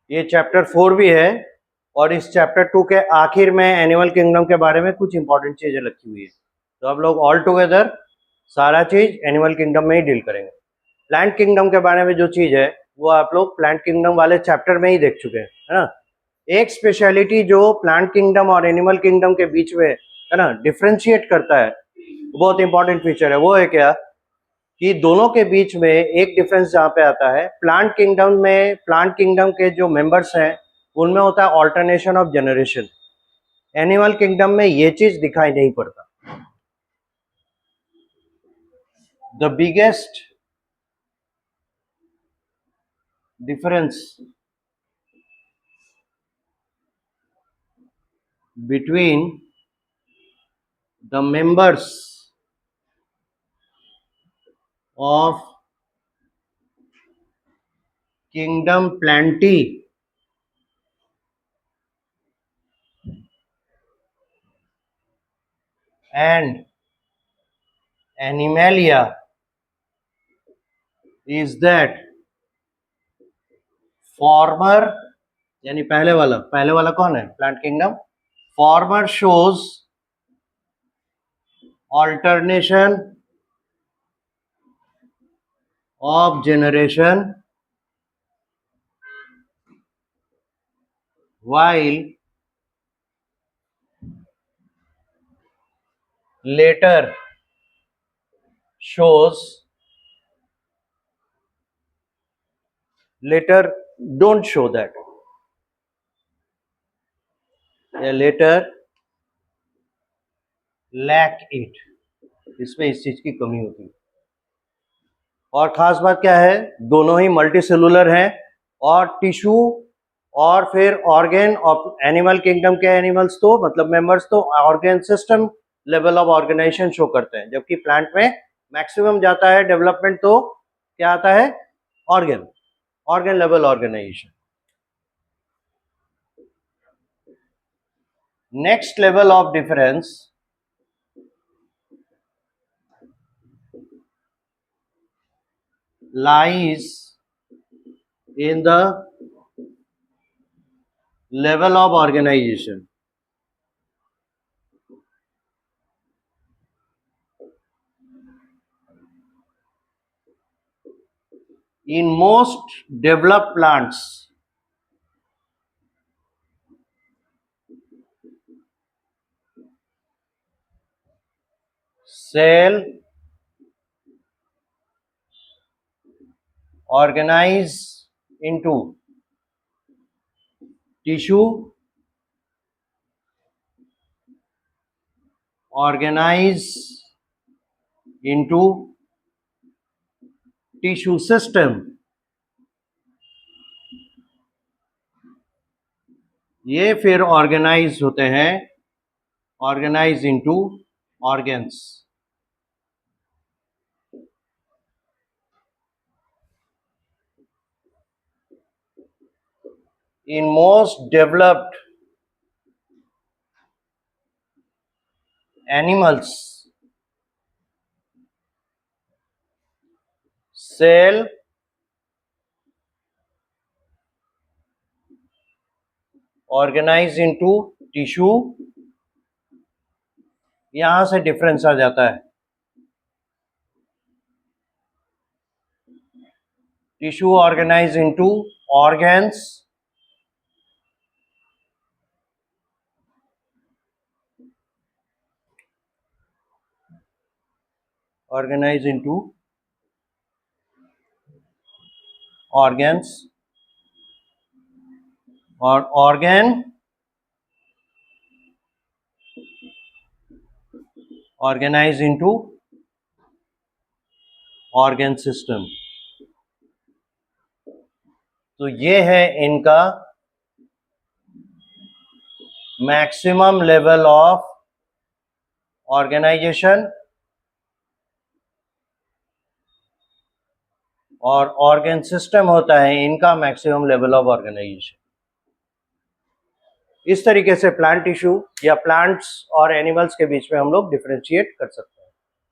ये चैप्टर 4 भी है और इस चैप्टर 2 के आखिर में एनिमल किंगडम के बारे में कुछ इंपॉर्टेंट चीजें लिखी हुई है। तो अब लोग ऑल टुगेदर सारा चीज एनिमल किंगडम में ही डील करेंगे। प्लांट किंगडम के बारे में जो चीज है वो आप लोग प्लांट किंगडम वाले चैप्टर में ही देख चुके हैं, है ना। एक स्पेशलिटी जो प्लांट किंगडम और एनिमल किंगडम के बीच में, है ना, डिफ्रेंशिएट करता है, बहुत इंपॉर्टेंट फीचर है। वो है क्या कि दोनों के बीच में एक डिफरेंस जहाँ पे आता है, प्लांट किंगडम के जो मेंबर्स हैं उनमें होता है alternation of generation. Animal kingdom में ये चीज दिखाई नहीं पड़ता। The biggest difference between the members of kingdom Plantae and Animalia is that former, यानी पहले वाला कौन है, plant kingdom. Farmer shows alternation of generation while later shows later don't show that, या later lack it, इसमें इस चीज की कमी होती है। और खास बात क्या है, दोनों ही मल्टी सेलुलर हैं और टिश्यू और फिर ऑर्गेन ऑफ एनिमल किंगडम के एनिमल्स तो मतलब मेंबर्स तो organ system level of organisation show करते हैं, जबकि प्लांट में मैक्सिमम जाता है डेवलपमेंट तो क्या आता है, organ level organisation. Next level of difference lies in the level of organization. In most developed plants, cell organize into tissue, organize into tissue system, ये फिर ऑर्गेनाइज होते हैं, organise into organs. In most developed animals, cell organize into tissue, यहां से difference आ जाता है। Tissue organise into organs, organize into organs, और organ organize into organ system। तो ये है इनका मैक्सिमम लेवल ऑफ ऑर्गेनाइजेशन और ऑर्गन सिस्टम होता है इनका मैक्सिमम लेवल ऑफ ऑर्गेनाइजेशन। इस तरीके से प्लांट टिश्यू या प्लांट्स और एनिमल्स के बीच में हम लोग डिफरेंशिएट कर सकते हैं।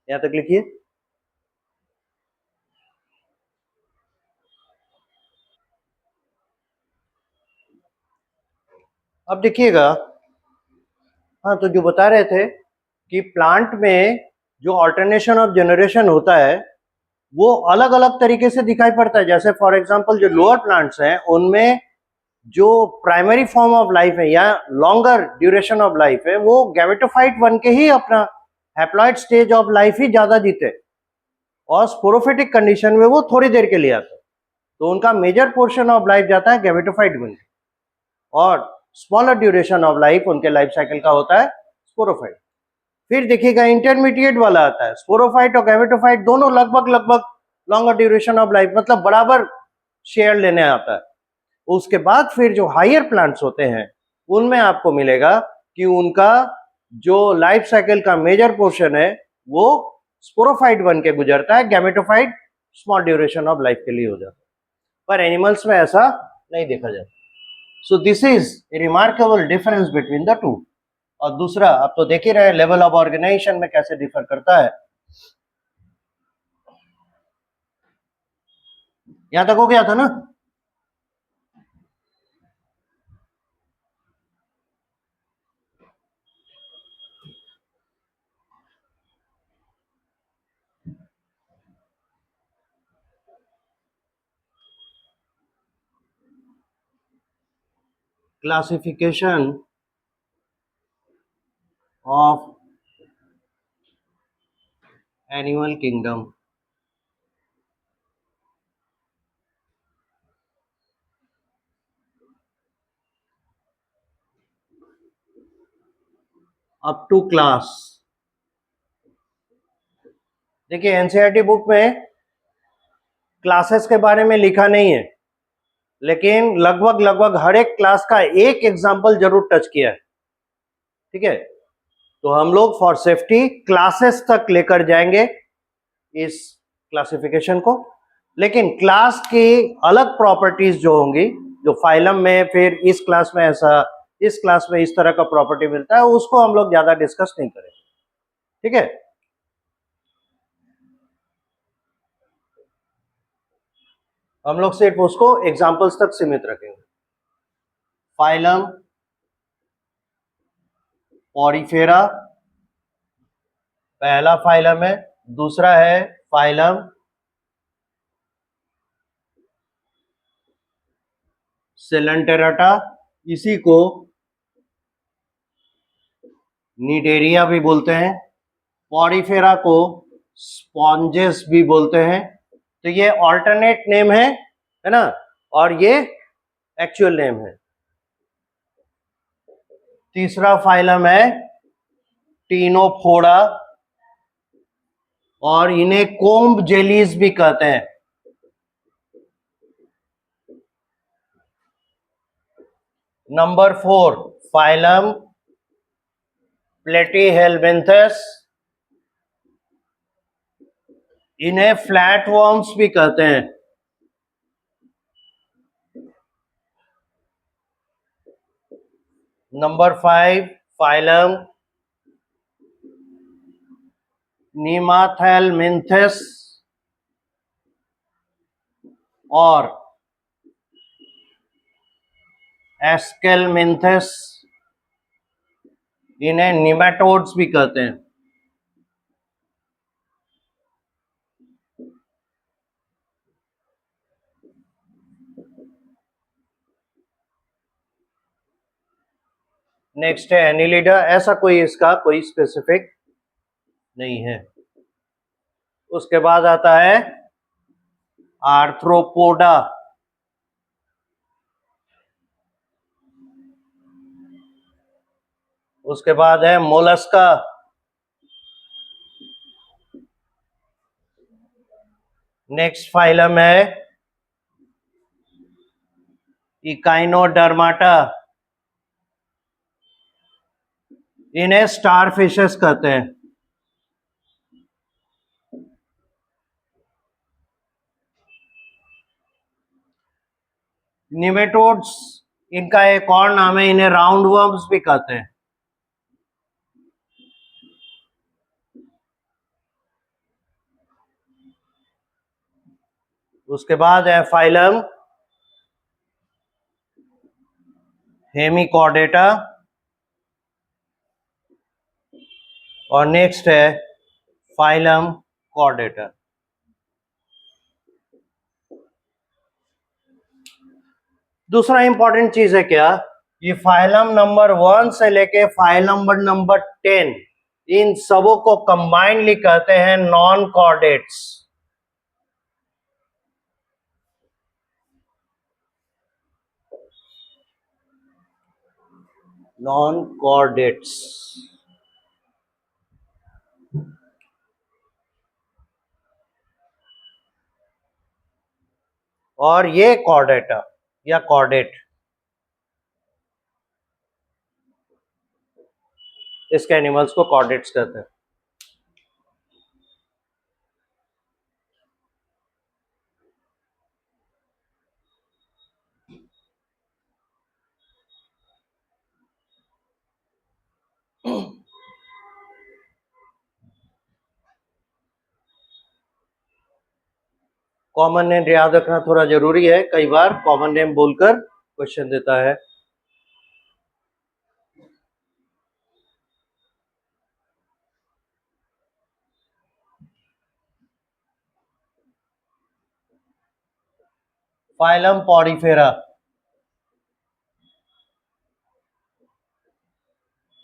यहां तक लिखिए। अब देखिएगा, हाँ, तो जो बता रहे थे कि प्लांट में जो ऑल्टरनेशन ऑफ जनरेशन होता है वो अलग अलग तरीके से दिखाई पड़ता है। जैसे फॉर एग्जांपल जो लोअर प्लांट्स हैं उनमें जो प्राइमरी फॉर्म ऑफ लाइफ है या लॉन्गर ड्यूरेशन ऑफ लाइफ है वो गैमेटोफाइट बन के ही अपना हैप्लॉइड स्टेज ऑफ लाइफ ही ज्यादा जीते, और स्पोरोफिटिक कंडीशन में वो थोड़ी देर के लिए आते हैं, तो उनका मेजर पोर्शन ऑफ लाइफ जाता है गैमेटोफाइट बन के, और स्मॉलर ड्यूरेशन ऑफ लाइफ उनके लाइफ साइकिल का होता है स्पोरोफाइट। फिर देखिएगा इंटरमीडिएट वाला आता है, स्पोरोफाइट और गैमेटोफाइट दोनों लगभग लगभग लॉन्गर ड्यूरेशन ऑफ लाइफ, मतलब बराबर शेयर लेने आता है। उसके बाद फिर जो हायर प्लांट्स होते हैं उनमें आपको मिलेगा कि उनका जो लाइफ साइकिल का मेजर पोर्शन है वो स्पोरोफाइट बन के गुजरता है, gametophyte small duration of life के लिए हो जाता है, पर एनिमल्स में ऐसा नहीं देखा जाता। So this is a remarkable difference between the two. और दूसरा, आप तो देख ही रहे लेवल ऑफ ऑर्गेनाइजेशन में कैसे डिफर करता है। यहां तक हो गया था ना? Classification of animal kingdom. Up to class. देखिए एनसीईआरटी बुक में क्लासेस के बारे में लिखा नहीं है, लेकिन लगभग लगभग हर एक क्लास का एक एग्जाम्पल जरूर टच किया है। ठीक है, तो हम लोग फॉर सेफ्टी क्लासेस तक लेकर जाएंगे इस क्लासिफिकेशन को, लेकिन क्लास की अलग प्रॉपर्टीज जो होंगी, जो फाइलम में फिर इस क्लास में ऐसा, इस क्लास में इस तरह का प्रॉपर्टी मिलता है, उसको हम लोग ज्यादा डिस्कस नहीं करेंगे। ठीक है, हम लोग सिर्फ उसको एग्जाम्पल्स तक सीमित रखेंगे। फाइलम पॉरीफेरा पहला फाइलम है, दूसरा है फाइलम सेलेंटेराटा, इसी को निडेरिया भी बोलते हैं, पॉरीफेरा को स्पॉन्जेस भी बोलते हैं। तो ये ऑल्टरनेट नेम है ना, और ये एक्चुअल नेम है। तीसरा फाइलम है टीनोफोरा, और इन्हें कोम्ब जेलीज भी कहते हैं। नंबर 4 फाइलम प्लेटीहेलमिन्थस, इन्हें फ्लैट वर्म्स भी कहते हैं। नंबर 5 फाइलम नीमाथेलमिन्थस, और एस्केलमिन्थस, इन्हें निमेटोड्स भी कहते हैं। नेक्स्ट है एनिलिडा, ऐसा कोई इसका कोई स्पेसिफिक नहीं है। उसके बाद आता है आर्थ्रोपोडा, उसके बाद है मोलस्का, नेक्स्ट फाइलम है इकाइनोडर्माटा, इन्हें स्टार फिशेस कहते हैं। निमेटोड्स, इनका एक और नाम है, इन्हें राउंड वर्म्स भी कहते हैं। उसके बाद है फाइलम हेमिकॉर्डेटा, और नेक्स्ट है फाइलम कॉर्डेटा। दूसरा इंपॉर्टेंट चीज है क्या, ये फाइलम नंबर 1 से लेके फाइलम नंबर 10, इन सबों को कंबाइनली कहते हैं नॉन कॉर्डेट्स। Non chordates. और ये कॉर्डेटा या कॉर्डेट, इसके एनिमल्स को कॉर्डेट्स कहते हैं। कॉमन नेम याद रखना थोड़ा जरूरी है, कई बार कॉमन नेम बोलकर क्वेश्चन देता है। Phylum Porifera,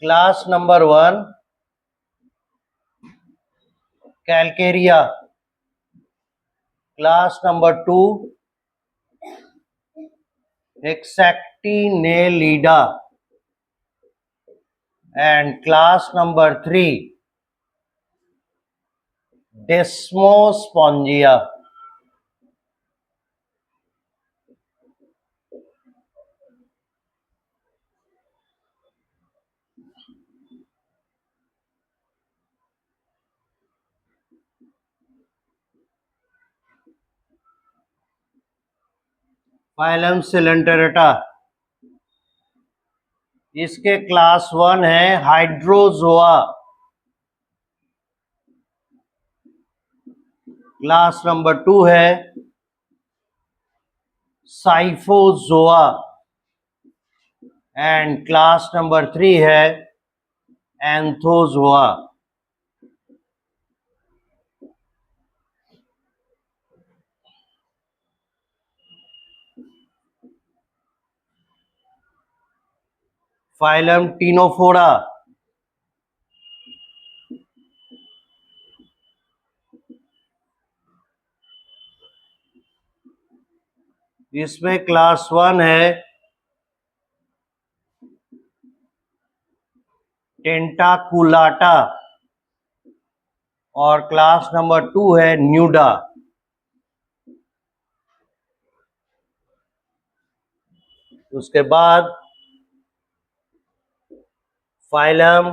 class number 1 Calcarea, class number 2 Hexactinellida, and class number 3 Demospongiae. Phylum Coelenterata, इसके क्लास 1 है हाइड्रोजोआ, क्लास नंबर 2 है साइफोजोआ, एंड क्लास नंबर 3 है एंथोजोआ। फाइलम टीनोफोरा, इसमें क्लास 1 है टेंटाकुलाटा, और क्लास नंबर 2 है न्यूडा। उसके बाद फाइलम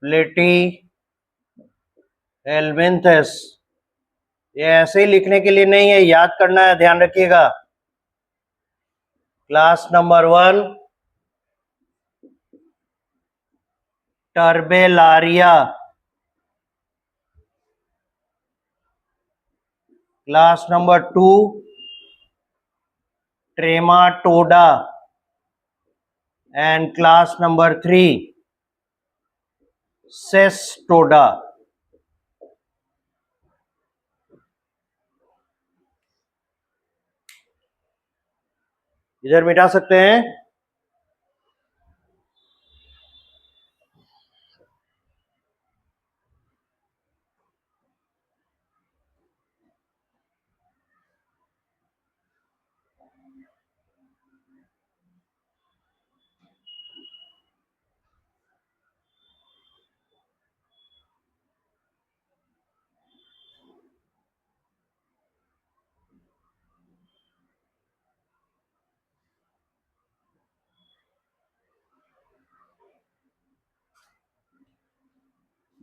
प्लेटी हेलमिंथस, ये ऐसे ही लिखने के लिए नहीं है, याद करना है, ध्यान रखिएगा। Class number 1 Turbellaria, class number 2 Trematoda, and class number 3 Cestoda. इधर मिटा सकते हैं।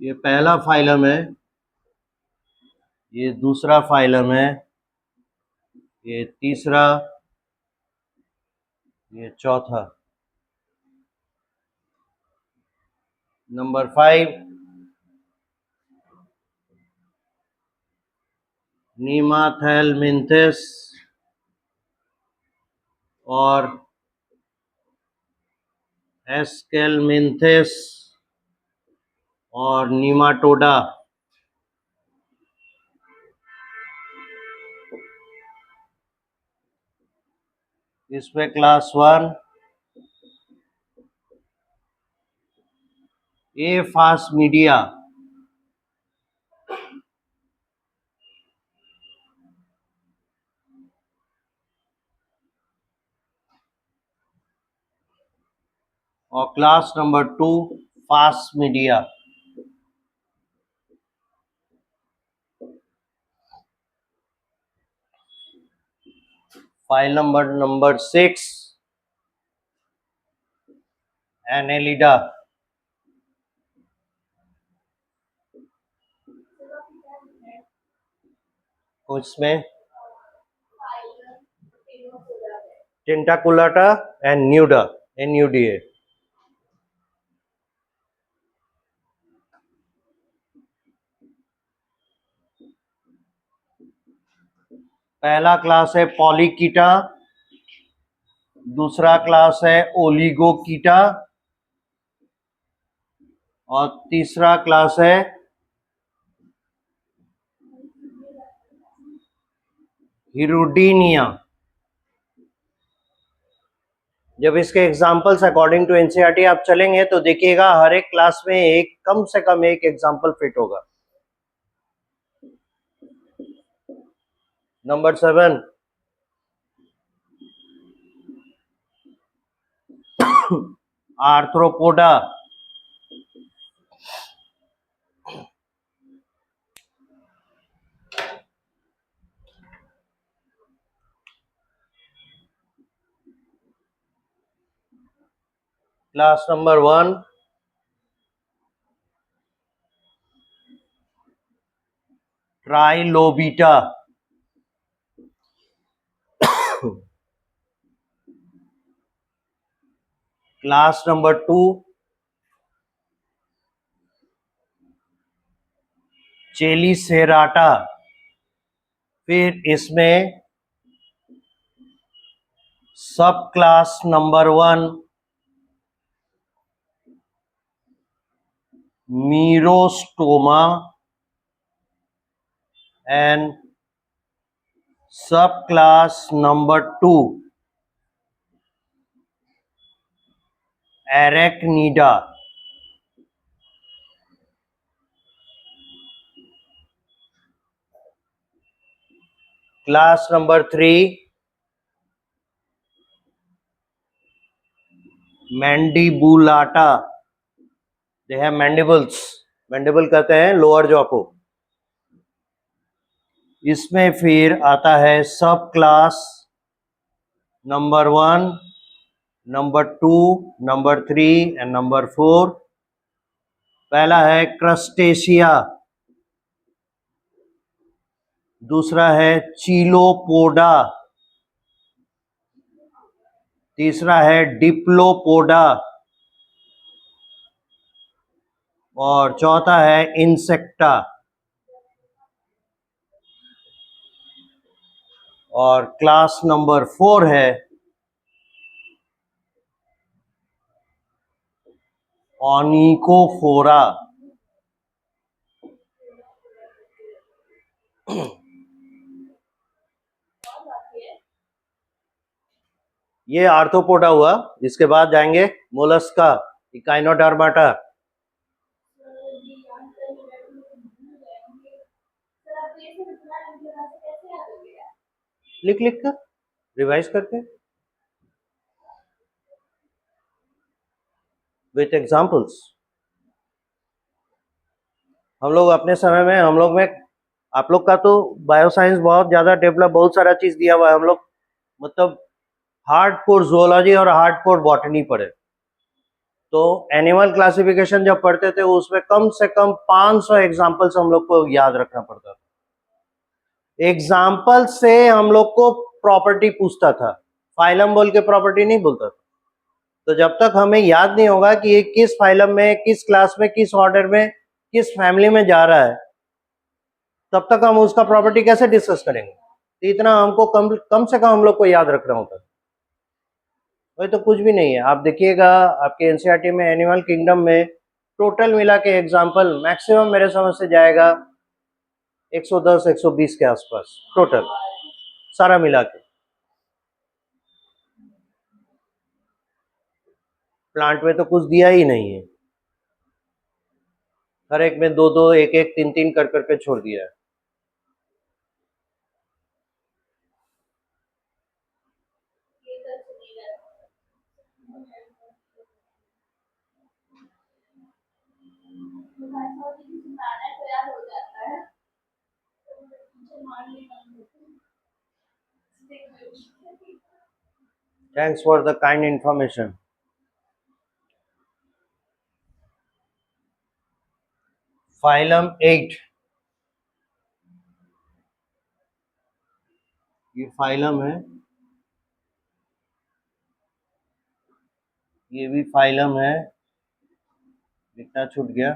ये पहला फाइलम है, ये दूसरा फाइलम है, ये तीसरा, ये चौथा। नंबर 5 नीमाथेलमिंथस, और एस्केलमिंथेस और नीमाटोडा। इसमें क्लास 1 एफास्मीडिया, और class number 2 Phasmidia. Phylum number 6 Annelida. उसमें टेंटाकुलाटा एंड न्यूडा, NUDA। पहला क्लास है पॉलीकीटा, दूसरा क्लास है ओलिगोकीटा, और तीसरा क्लास है हिरुडीनिया। जब इसके एग्जाम्पल्स अकॉर्डिंग टू एनसीईआरटी आप चलेंगे तो देखिएगा हर एक क्लास में एक कम से कम एक एग्जाम्पल फिट होगा। Number 7 Arthropoda. Class number 1 Trilobita. Class number 2 Chelicerata. फिर इसमें subclass number 1 Merostomata and subclass number 2 Arachnida. Class number 3 Mandibulata. They have mandibles, mandible कहते हैं लोअर जॉ को। इसमें फिर आता है सब class number 1, number 2, number 3 and number 4। पहला है क्रस्टेशिया, दूसरा है चीलोपोडा, तीसरा है डिप्लोपोडा, और चौथा है इंसेक्टा। और क्लास नंबर 4 है ओनिकोफोरा। ये आर्थ्रोपोडा हुआ। इसके बाद जाएंगे मोलस्का, इकाइनोडर्माटा। लिख लिख कर रिवाइज करके विथ एग्जाम्पल्स। हम लोग अपने समय में आप लोग का तो बायोसाइंस बहुत ज्यादा डेवलप, बहुत सारा चीज दिया हुआ है। हम लोग मतलब हार्डकोर जोलॉजी और हार्डकोर बॉटनी पढ़े। तो एनिमल क्लासिफिकेशन जब पढ़ते थे उसमें कम से कम 500 एग्जाम्पल्स हम लोग को याद रखना पड़ता था। एग्जाम्पल से हम लोग को प्रॉपर्टी पूछता था, फाइलम बोल के प्रॉपर्टी नहीं बोलता था। तो जब तक हमें याद नहीं होगा कि ये किस फाइलम में, किस क्लास में, किस ऑर्डर में, किस फैमिली में जा रहा है, तब तक हम उसका प्रॉपर्टी कैसे डिस्कस करेंगे। तो इतना हमको कम से कम हम लोग को याद रखना होता है। वही तो कुछ भी नहीं है। आप देखिएगा आपके एनसीईआरटी में एनिमल किंगडम में टोटल मिला के एग्जाम्पल मैक्सिमम मेरे समझ से जाएगा 110 120 के आसपास टोटल सारा मिला के। प्लांट में तो कुछ दिया ही नहीं है, हर एक में दो दो एक एक तीन तीन कर करके छोड़ दिया है। Thanks for the kind information. Phylum 8, ये फाइलम है, ये भी फाइलम है, इतना छूट गया।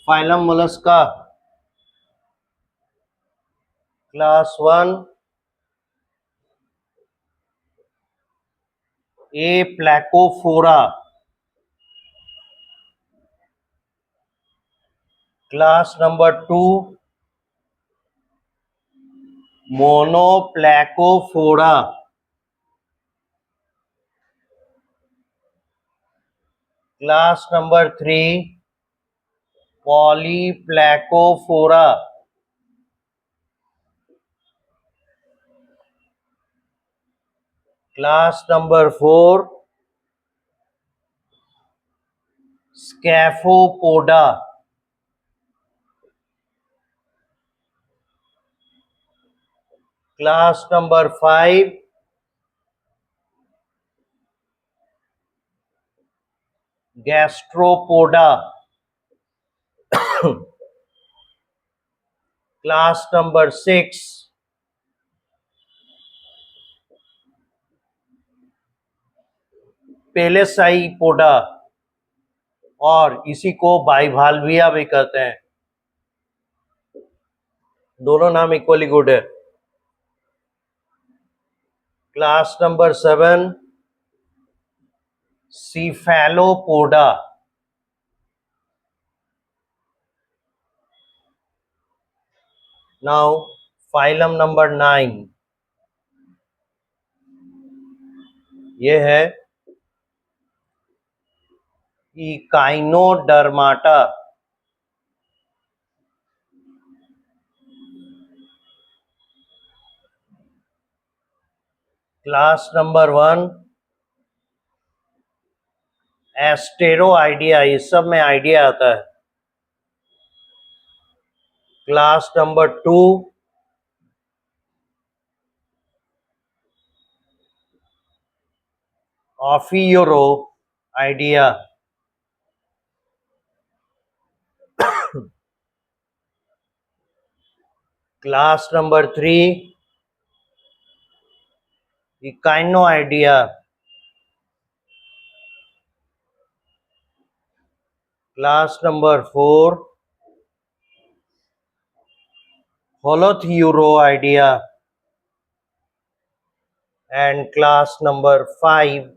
Phylum Mollusca class 1 Aplacophora, class number 2 Monoplacophora, class number 3 Polyplacophora, class number 4 Scaphopoda, class number 5 Gastropoda, class number 6 Pelecypoda, और इसी को बाइवाल्विया भी कहते हैं। दोनों नाम इक्वली गुड है। Class number 7 Cephalopoda, now phylum number 9, ये है इकाइनोडर्माटा, क्लास नंबर 1 एस्टेरोआइडिया, इस सब में आइडिया आता है। Class number 2 Ophiuroidea, class number 3 Echinoidea, class number 4 Holothuroidea, and class number 5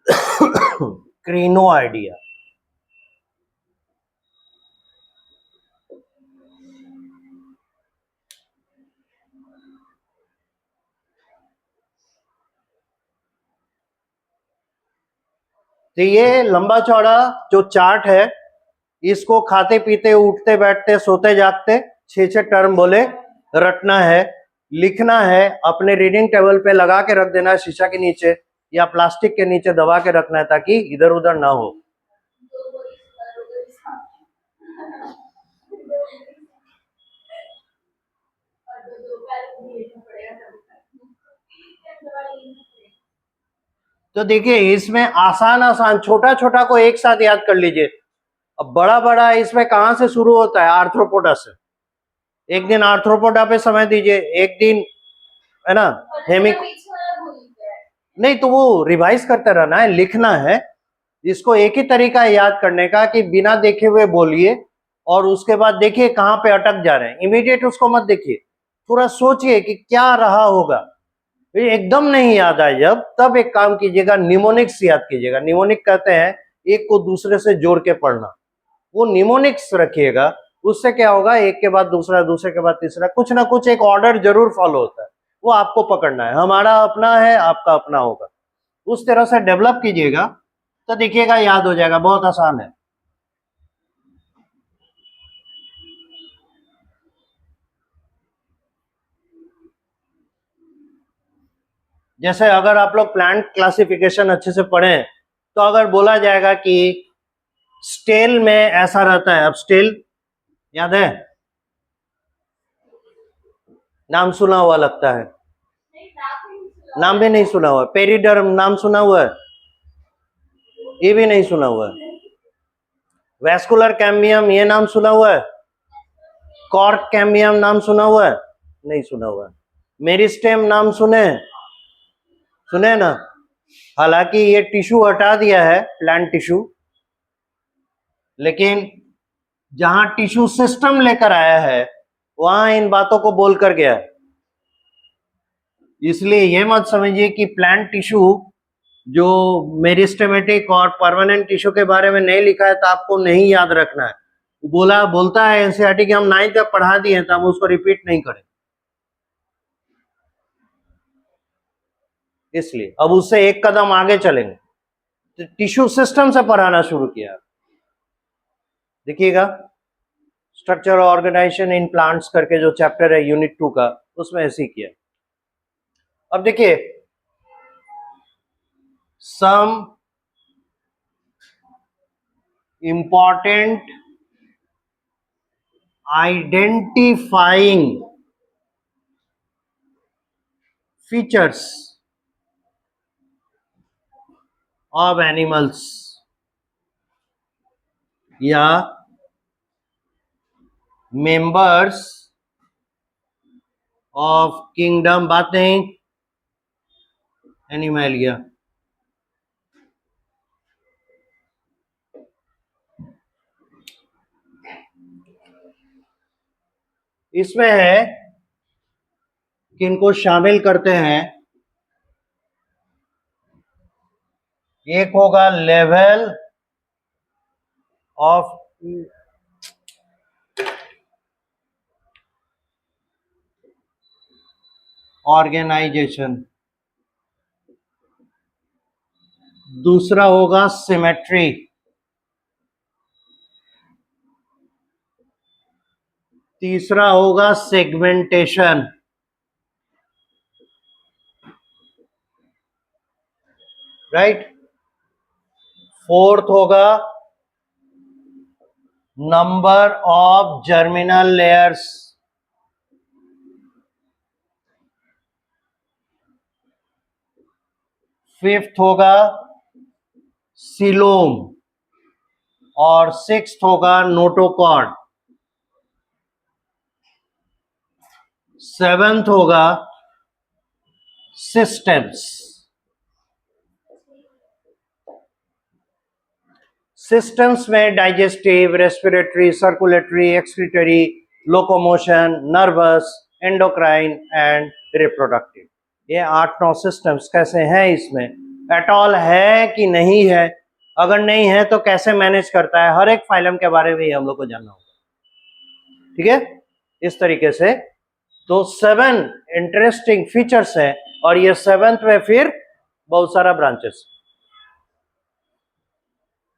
Crinoidea. तो ये लंबा चौड़ा जो चार्ट है, इसको खाते पीते उठते बैठते सोते जागते 6 टर्म बोले रटना है, लिखना है, अपने रीडिंग टेबल पे लगा के रख देना है, शीशा के नीचे या प्लास्टिक के नीचे दबा के रखना है ताकि इधर उधर ना हो। तो देखिए इसमें आसान आसान छोटा छोटा को एक साथ याद कर लीजिए। अब बड़ा बड़ा इसमें कहां से शुरू होता है? आर्थ्रोपोडा से। एक दिन आर्थ्रोपोडा पे समय दीजिए, एक दिन है ना हेमिक नहीं तो वो रिवाइज करते रहना है, लिखना है। इसको एक ही तरीका है याद करने का कि बिना देखे हुए बोलिए और उसके बाद देखिए कहाँ पे अटक जा रहे हैं, इमीडिएट उसको मत देखिए, थोड़ा सोचिए कि क्या रहा होगा। फिर एकदम नहीं याद आए जब, तब एक काम कीजिएगा, निमोनिक्स याद कीजिएगा। निमोनिक कहते हैं एक को दूसरे से जोड़ के पढ़ना, वो निमोनिक्स रखिएगा। उससे क्या होगा, एक के बाद दूसरा, दूसरे के बाद तीसरा, कुछ ना कुछ एक ऑर्डर जरूर फॉलो होता है, वो आपको पकड़ना है। हमारा अपना है, आपका अपना होगा, उस तरह से डेवलप कीजिएगा तो देखिएगा याद हो जाएगा, बहुत आसान है। जैसे अगर आप लोग प्लांट क्लासिफिकेशन अच्छे से पढ़ें तो अगर बोला जाएगा कि स्टेल में ऐसा रहता है, अब स्टेल याद है, नाम सुना हुआ लगता है, नाम भी नहीं सुना हुआ। पेरिडर्म नाम सुना हुआ है, ये भी नहीं सुना हुआ है। वैस्कुलर कैम्बियम ये नाम सुना हुआ है, कॉर्क कैम्बियम नाम सुना हुआ है, नहीं सुना हुआ है। मेरिस्टेम नाम सुने ना। हालांकि ये टिश्यू हटा दिया है, प्लांट टिश्यू, लेकिन जहां टिश्यू सिस्टम लेकर आया है वहां इन बातों को बोलकर गया है। इसलिए ये मत समझिए कि प्लांट टिश्यू जो मेरिस्टेमेटिक और परमानेंट टिश्यू के बारे में नहीं लिखा है तो आपको नहीं याद रखना है। बोलता है एनसीईआरटी कि हम 9th तक पढ़ा दिए तो हम उसको रिपीट नहीं करें, इसलिए अब उससे एक कदम आगे चलेंगे, तो टिश्यू सिस्टम से पढ़ाना शुरू किया। देखिएगा स्ट्रक्चर ऑर्गेनाइजेशन इन प्लांट्स करके जो चैप्टर है यूनिट 2 का, उसमें ऐसे ही किया। अब देखिए some important identifying features of animals या मेंबर्स ऑफ किंगडम, बात नहीं एनिमलिया। इसमें है कि इनको शामिल करते हैं, एक होगा लेवल ऑफ ऑर्गेनाइजेशन, दूसरा होगा सिमेट्री, तीसरा होगा सेगमेंटेशन, राइट, फोर्थ होगा number of germinal layers, fifth होगा सिलोम और सिक्स्थ होगा नोटोकॉर्ड, सेवेंथ होगा सिस्टम्स। सिस्टम्स में digestive, respiratory, circulatory, excretory, locomotion, nervous, endocrine and reproductive, ये 8-9 सिस्टम्स कैसे हैं, इसमें एटॉल है कि नहीं है, अगर नहीं है तो कैसे मैनेज करता है, हर एक फाइलम के बारे में ही हम लोग को जानना होगा। ठीक है, इस तरीके से तो 7 इंटरेस्टिंग फीचर्स है और ये 7th में फिर बहुत सारा ब्रांचेस।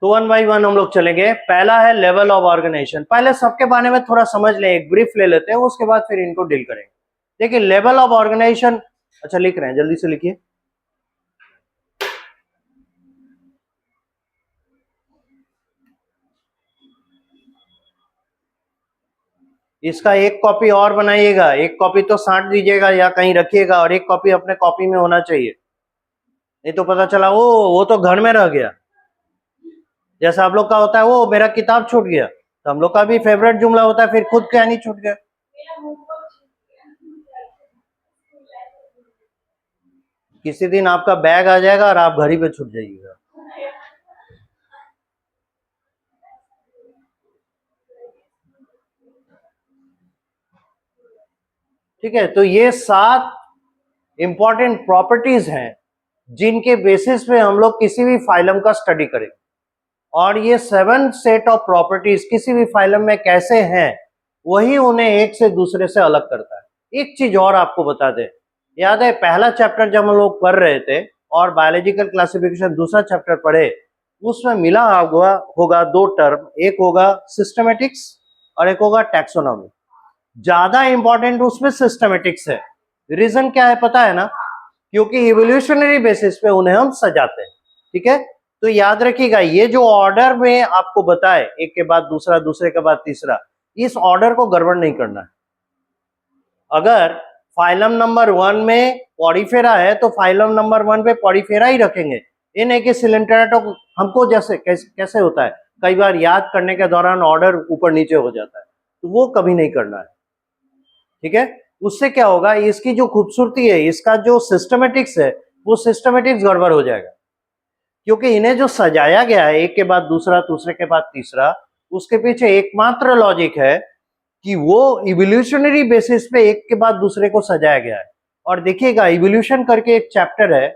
तो 1 बाई 1 हम लोग चलेंगे। पहला है लेवल ऑफ ऑर्गेनाइजेशन, पहले सबके बारे में थोड़ा समझ लें, एक ब्रीफ ले लेते हैं, उसके बाद फिर इनको डील करेंगे। देखिए लेवल ऑफ ऑर्गेनाइजेशन, अच्छा लिख रहे हैं, जल्दी से लिखिए। इसका एक कॉपी और बनाइएगा, एक कॉपी तो साट दीजिएगा या कहीं रखिएगा और एक कॉपी अपने कॉपी में होना चाहिए, नहीं तो पता चला वो तो घर में रह गया। जैसा आप लोग का होता है वो मेरा किताब छूट गया, तो हम लोग का भी फेवरेट जुमला होता है, फिर खुद क्या नहीं छूट गया। किसी दिन आपका बैग आ जाएगा और आप घर ही पे छूट जाइएगा। ठीक है, तो ये 7 इंपॉर्टेंट प्रॉपर्टीज हैं जिनके बेसिस पे हम लोग किसी भी फाइलम का स्टडी करें। और ये 7 सेट ऑफ प्रॉपर्टीज किसी भी फाइलम में कैसे हैं, वही उन्हें एक से दूसरे से अलग करता है। एक चीज और आपको बता दें, याद है पहला चैप्टर जब हम लोग पढ़ रहे थे और बायोलॉजिकल क्लासिफिकेशन दूसरा चैप्टर पढ़े, उसमें मिला होगा 2 टर्म, एक होगा सिस्टमेटिक्स और एक होगा टैक्सोनॉमी। ज्यादा इंपॉर्टेंट उसमें सिस्टमेटिक्स है। रीजन क्या है पता है ना? क्योंकि इवोल्यूशनरी बेसिस पे उन्हें हम सजाते हैं। ठीक है, तो याद रखिएगा ये जो ऑर्डर में आपको बताए, एक के बाद दूसरा, दूसरे के बाद तीसरा, इस ऑर्डर को गड़बड़ नहीं करना है। अगर फाइलम नंबर 1 में पॉरीफेरा है तो फाइलम नंबर 1 पे पॉरीफेरा ही रखेंगे। ये नहीं कि सिलेंटेरेटा हमको जैसे कैसे होता है, कई बार याद करने के दौरान ऑर्डर ऊपर नीचे हो जाता है, तो वो कभी नहीं करना है। ठीक है, उससे क्या होगा, इसकी जो खूबसूरती है, इसका जो सिस्टमेटिक्स है, वो सिस्टमेटिक्स गड़बड़ हो जाएगा। क्योंकि इन्हें जो सजाया गया है एक के बाद दूसरा, दूसरे के बाद तीसरा, उसके पीछे एकमात्र लॉजिक है कि वो इवोल्यूशनरी बेसिस पे एक के बाद दूसरे को सजाया गया है। और देखिएगा इवोल्यूशन करके एक चैप्टर है,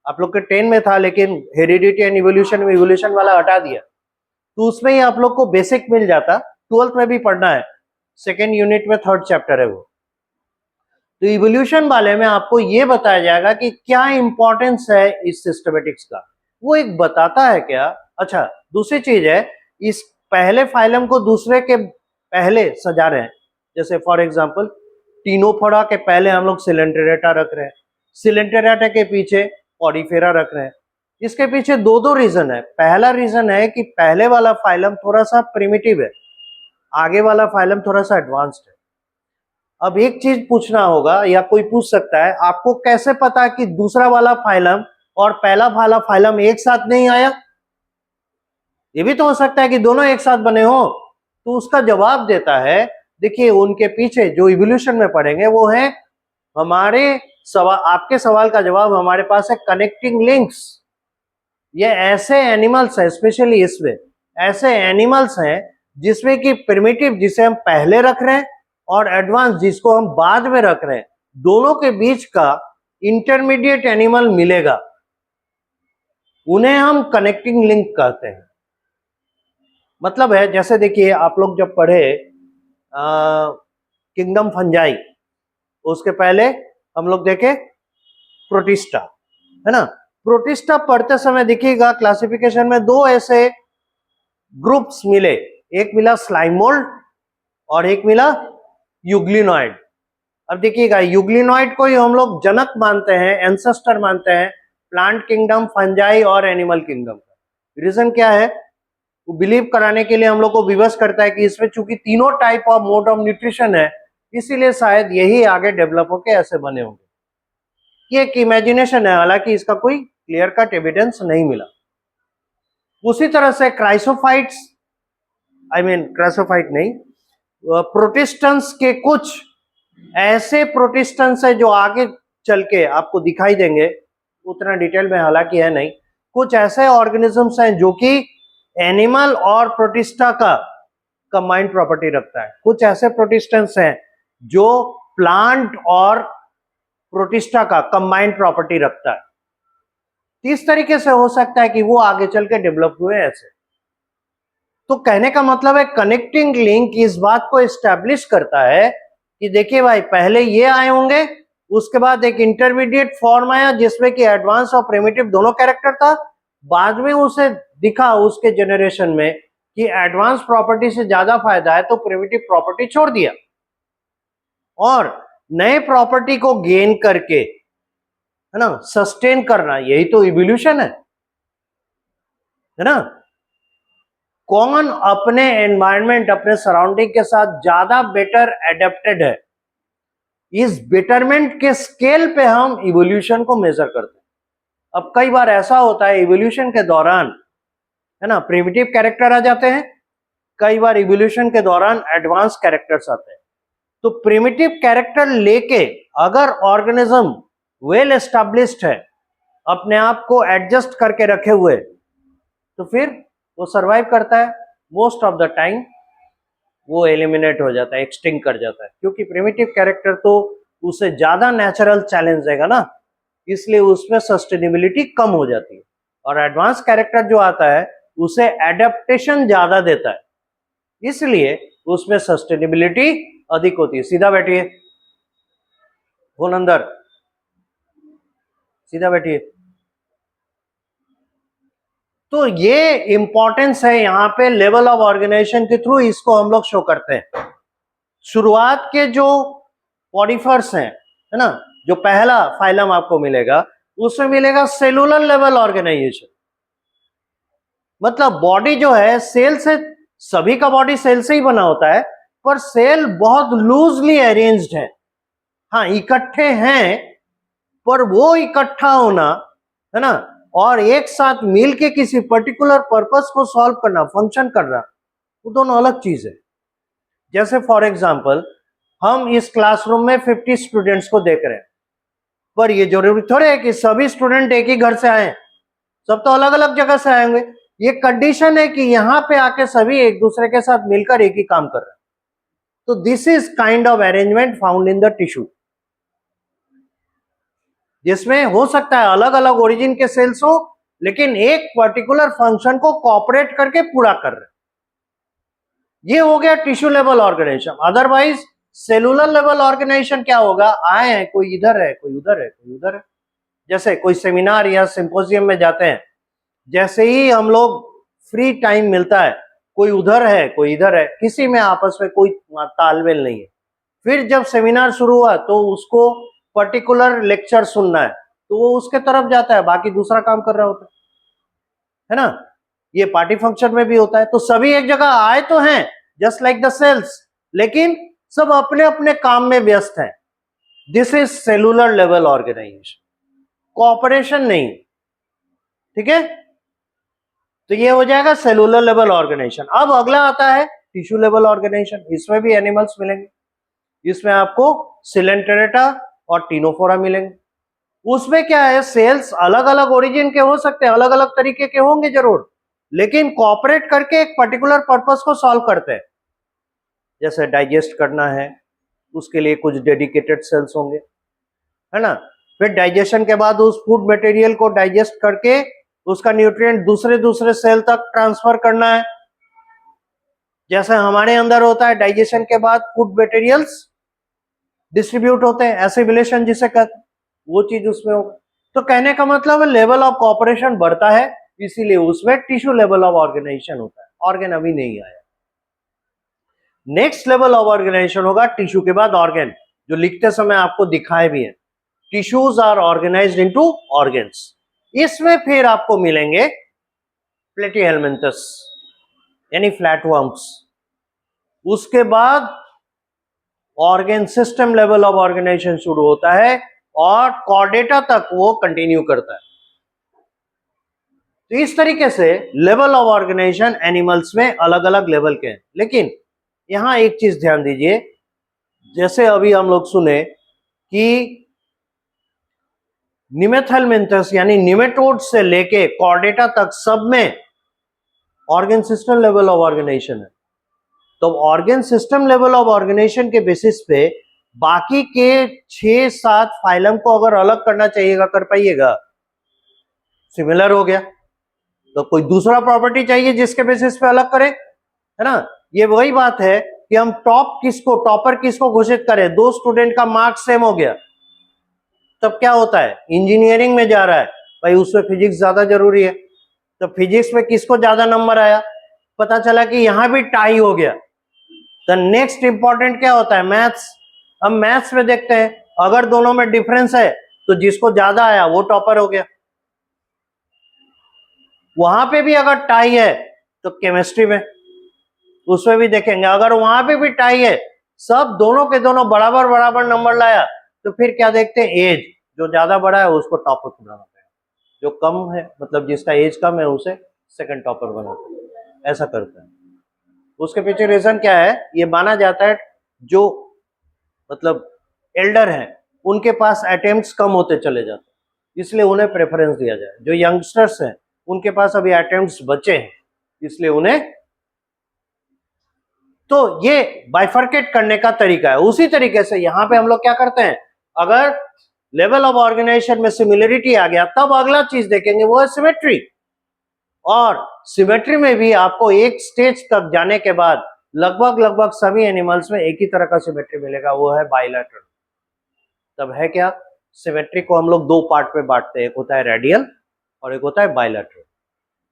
आप लोग के 10 में था, लेकिन हेरिडिटी एंड इवोल्यूशन में इवोल्यूशन वाला हटा दिया, तो उसमें ही आप लोग को बेसिक मिल जाता। 12th में भी पढ़ना है, 2nd यूनिट में 3rd चैप्टर है वो। तो इवोल्यूशन वाले में आपको ये बताया जाएगा कि क्या इंपॉर्टेंस है इस सिस्टमेटिक्स का, वो एक बताता है क्या। अच्छा, दूसरी चीज है, इस पहले फाइलम को दूसरे के पहले सजा रहे हैं। जैसे फॉर एग्जांपल टीनोफोरा के पहले हम लोग सिलेंटेरेटा रख रहे हैं, सिलेंटेरेटा के पीछे पॉरीफेरा रख रहे हैं। इसके पीछे दो रीजन है। पहला रीजन है कि पहले वाला फाइलम थोड़ा सा प्रिमिटिव है, आगे वाला फाइलम थोड़ा सा एडवांस्ड है। अब एक चीज पूछना होगा या कोई पूछ सकता है, आपको कैसे पता कि दूसरा वाला फाइलम और पहला वाला फाइलम एक साथ नहीं आया? ये भी तो हो सकता है कि दोनों एक साथ बने हो। तो उसका जवाब देता है, देखिए उनके पीछे जो इवोल्यूशन में पढ़ेंगे वो है हमारे सवाल, आपके सवाल का जवाब हमारे पास है कनेक्टिंग लिंक्स। ये ऐसे एनिमल्स हैं, स्पेशली इसमें ऐसे एनिमल्स हैं जिसमें कि प्रिमिटिव जिसे हम पहले रख रहे हैं और एडवांस जिसको हम बाद में रख रहे हैं, दोनों के बीच का इंटरमीडिएट एनिमल मिलेगा, उन्हें हम कनेक्टिंग लिंक कहते हैं। मतलब है, जैसे देखिए आप लोग जब पढ़े किंगडम फंजाई, उसके पहले हम लोग देखे प्रोटिस्टा, है ना। प्रोटिस्टा पढ़ते समय देखिएगा क्लासिफिकेशन में 2 ऐसे ग्रुप्स मिले, एक मिला स्लाइमोल्ड और एक मिला यूग्लिनॉइड। अब देखिएगा यूग्लिनॉइड को ही हम लोग जनक मानते हैं, एंसेस्टर मानते हैं प्लांट किंगडम, फंजाई और एनिमल किंगडम का। रीजन क्या है, वो बिलीव कराने के लिए हम लोग को विवश करता है कि इसमें चूंकि तीनों type of mode of nutrition है, इसीलिए शायद यही आगे डेवलप होके ऐसे बने होंगे। ये एक इमेजिनेशन है, हालांकि इसका कोई क्लियर कट एविडेंस नहीं मिला। उसी तरह से क्राइसोफाइट्स, क्राइसोफाइट नहीं, प्रोटिस्टेंट्स के कुछ ऐसे प्रोटिस्टेंट्स है जो आगे चल के आपको दिखाई देंगे, उतना डिटेल में हालांकि है नहीं। कुछ ऐसे ऑर्गेनिजम्स हैं जो कि एनिमल और प्रोटिस्टा का कंबाइंड प्रॉपर्टी रखता है। कुछ ऐसे प्रोटिस्टेंट्स हैं जो प्लांट और प्रोटिस्टा का कंबाइंड प्रॉपर्टी रखता है। इस तरीके से हो सकता है कि वो आगे चल के डेवलप हुए ऐसे। तो कहने का मतलब है कनेक्टिंग लिंक इस बात को एस्टैब्लिश करता है कि देखिए भाई, पहले ये आए होंगे, उसके बाद एक इंटरमीडिएट फॉर्म आया जिसमें कि एडवांस और प्रिमिटिव दोनों कैरेक्टर था, बाद में उसे दिखा उसके जनरेशन में कि एडवांस प्रॉपर्टी से ज्यादा फायदा है, तो प्रिमिटिव प्रॉपर्टी छोड़ दिया और नए प्रॉपर्टी को गेन करके, है ना, सस्टेन करना, यही तो इवोल्यूशन है ना। कौन अपने एनवायरनमेंट, अपने सराउंडिंग के साथ ज्यादा बेटर एडेप्टेड है, इस बेटरमेंट के स्केल पे हम इवोल्यूशन को मेजर करते हैं। अब कई बार ऐसा होता है इवोल्यूशन के दौरान, है ना, प्रिमिटिव कैरेक्टर आ जाते हैं, कई बार इवोल्यूशन के दौरान एडवांस कैरेक्टर्स आते हैं। तो प्रिमिटिव कैरेक्टर लेके अगर ऑर्गेनिज्म वेल एस्टैब्लिश्ड है अपने आप को एडजस्ट करके रखे हुए, तो फिर वो सरवाइव करता है। मोस्ट ऑफ द टाइम वो एलिमिनेट हो जाता है, एक्सटिंक्ट कर जाता है, क्योंकि प्रिमिटिव कैरेक्टर तो उसे ज्यादा नेचुरल चैलेंज देगा ना, इसलिए उसमें सस्टेनेबिलिटी कम हो जाती है। और एडवांस कैरेक्टर जो आता है उसे एडेप्टेशन ज्यादा देता है, इसलिए उसमें सस्टेनेबिलिटी अधिक होती है। सीधा बैठिए, अंदर सीधा बैठिए। तो ये इंपॉर्टेंस है यहाँ पे लेवल ऑफ ऑर्गेनाइजेशन के थ्रू, इसको हम लोग शो करते हैं। शुरुआत के जो पॉडीफर्स हैं, है ना, जो पहला फाइलम आपको मिलेगा उसमें मिलेगा सेलुलर लेवल ऑर्गेनाइजेशन। मतलब बॉडी जो है सेल से, सभी का बॉडी सेल से ही बना होता है, पर सेल बहुत लूजली अरेंज्ड है। हाँ, इकट्ठे हैं, पर वो इकट्ठा होना, है ना, और एक साथ मिल के किसी पर्टिकुलर पर्पस को सॉल्व करना, फंक्शन करना, वो दोनों अलग चीज है। जैसे फॉर एग्जांपल हम इस क्लासरूम में 50 स्टूडेंट्स को देख रहे हैं, पर ये जरूरी थोड़े है कि सभी स्टूडेंट एक ही घर से आए, सब तो अलग अलग जगह से आएंगे। ये कंडीशन है कि यहाँ पे आके सभी एक दूसरे के साथ मिलकर एक ही काम कर रहे हैं। तो this is kind of arrangement found in the tissue, जिसमें हो सकता है अलग अलग ओरिजिन के सेल्स हो, लेकिन एक पर्टिकुलर फंक्शन को कोऑपरेट करके पूरा कर रहे। ये हो गया tissue level organisation. Otherwise cellular level organisation क्या होगा, आए हैं, कोई इधर है, कोई उधर है, कोई उधर है। जैसे कोई सेमिनार या सिंपोजियम में जाते हैं, जैसे ही हम लोग फ्री टाइम मिलता है, कोई उधर है, कोई इधर है, किसी में आपस में कोई तालमेल नहीं है। फिर जब सेमिनार शुरू हुआ तो उसको पर्टिकुलर लेक्चर सुनना है, तो वो उसके तरफ जाता है, बाकी दूसरा काम कर रहा होता है ना। ये पार्टी फंक्शन में भी होता है। तो सभी एक जगह आए तो हैं, जस्ट लाइक द सेल्स, लेकिन सब अपने अपने काम में व्यस्त हैं। This is cellular level organisation, cooperation नहीं। ठीक है, तो ये हो जाएगा सेलुलर लेवल ऑर्गेनाइजेशन। अब अगला आता है टिश्यू लेवल ऑर्गेनाइजेशन। इसमें भी एनिमल्स मिलेंगे, इसमें आपको सिलेंटेरेटा और टीनोफोरा मिलेंगे। उसमें क्या है, सेल्स अलग अलग ओरिजिन के हो सकते हैं, अलग अलग तरीके के होंगे जरूर, लेकिन कॉपरेट करके एक पर्टिकुलर पर्पस को सॉल्व करते हैं। जैसे डाइजेस्ट करना है, उसके लिए कुछ डेडिकेटेड सेल्स होंगे, है ना। फिर डाइजेशन के बाद उस फूड मटेरियल को डाइजेस्ट करके उसका न्यूट्रिएंट दूसरे दूसरे सेल तक ट्रांसफर करना है। जैसे हमारे अंदर होता है, डाइजेशन के बाद फूड मटेरियल्स डिस्ट्रीब्यूट होते हैं, एसिमिलेशन जिसे कहते हैं, वो चीज उसमें होगा। तो कहने का मतलब है लेवल ऑफ कोऑपरेशन बढ़ता है, इसीलिए उसमें टिश्यू लेवल ऑफ ऑर्गेनाइजेशन होता है। ऑर्गेन अभी नहीं आया। नेक्स्ट लेवल ऑफ ऑर्गेनाइजेशन होगा टिश्यू के बाद ऑर्गेन, जो लिखते समय आपको दिखाए भी है। Tissues are organised into organs. इसमें फिर आपको मिलेंगे प्लेटीहेलमिन्थस यानी फ्लैटवर्म्स। उसके बाद organ system level of organisation शुरू होता है और कॉर्डेटा तक वो कंटिन्यू करता है। तो इस तरीके से लेवल ऑफ ऑर्गेनाइजेशन एनिमल्स में अलग अलग लेवल के हैं। लेकिन यहां एक चीज ध्यान दीजिए, जैसे अभी हम लोग सुने कि निमेथेलमिन्थस यानी निमेटोड से लेके कॉर्डेटा तक सब में organ system level of organisation है। तो organ system level of organisation के बेसिस पे बाकी के 6-7 फाइलम को अगर अलग करना चाहिएगा, कर पाइएगा? सिमिलर हो गया। तो कोई दूसरा प्रॉपर्टी चाहिए जिसके बेसिस पे अलग करें, है ना। ये वही बात है कि हम टॉपर किसको घोषित करें। 2 स्टूडेंट का मार्क्स सेम हो गया, तब क्या होता है, इंजीनियरिंग में जा रहा है भाई, उसमें फिजिक्स ज्यादा जरूरी है, तो फिजिक्स में किसको ज्यादा नंबर आया, पता चला कि यहां भी टाई हो गया। तो नेक्स्ट इंपॉर्टेंट क्या होता है, मैथ्स। हम मैथ्स में देखते हैं, अगर दोनों में डिफरेंस है तो जिसको ज्यादा आया वो टॉपर हो गया। वहां पे भी अगर टाई है तो केमिस्ट्री में उसमें भी देखेंगे, अगर वहां पे भी टाई है, सब दोनों के दोनों बराबर बराबर नंबर लाया, तो फिर क्या देखते हैं, एज। जो ज्यादा बड़ा है उसको टॉपर बनाना पड़ेगा, जो कम है मतलब जिसका एज कम है उसे सेकंड टॉपर बनाते हैं। ऐसा करते हैं। उसके पीछे रीजन क्या है, ये माना जाता है जो मतलब एल्डर हैं उनके पास अटेम्प्ट्स कम होते चले जाते हैं, इसलिए उन्हें प्रेफरेंस दिया जाए। जो यंगस्टर्स हैं उनके पास अभी अटेम्प्ट्स बचे हैं, इसलिए उन्हें, तो ये बाइफर्केट करने का तरीका है। उसी तरीके से यहां पे हम लोग क्या करते हैं, अगर लेवल ऑफ ऑर्गेनाइजेशन में सिमिलरिटी आ गया तब अगला चीज देखेंगे वो है सिमेट्री। और सिमेट्री में भी आपको एक स्टेज तक जाने के बाद लगभग सभी एनिमल्स में एक ही तरह का सिमेट्री मिलेगा, वो है बाइलैटरल। तब है क्या, सिमेट्री को हम लोग दो पार्ट में बांटते हैं, एक होता है रेडियल और एक होता है बाइलैटरल।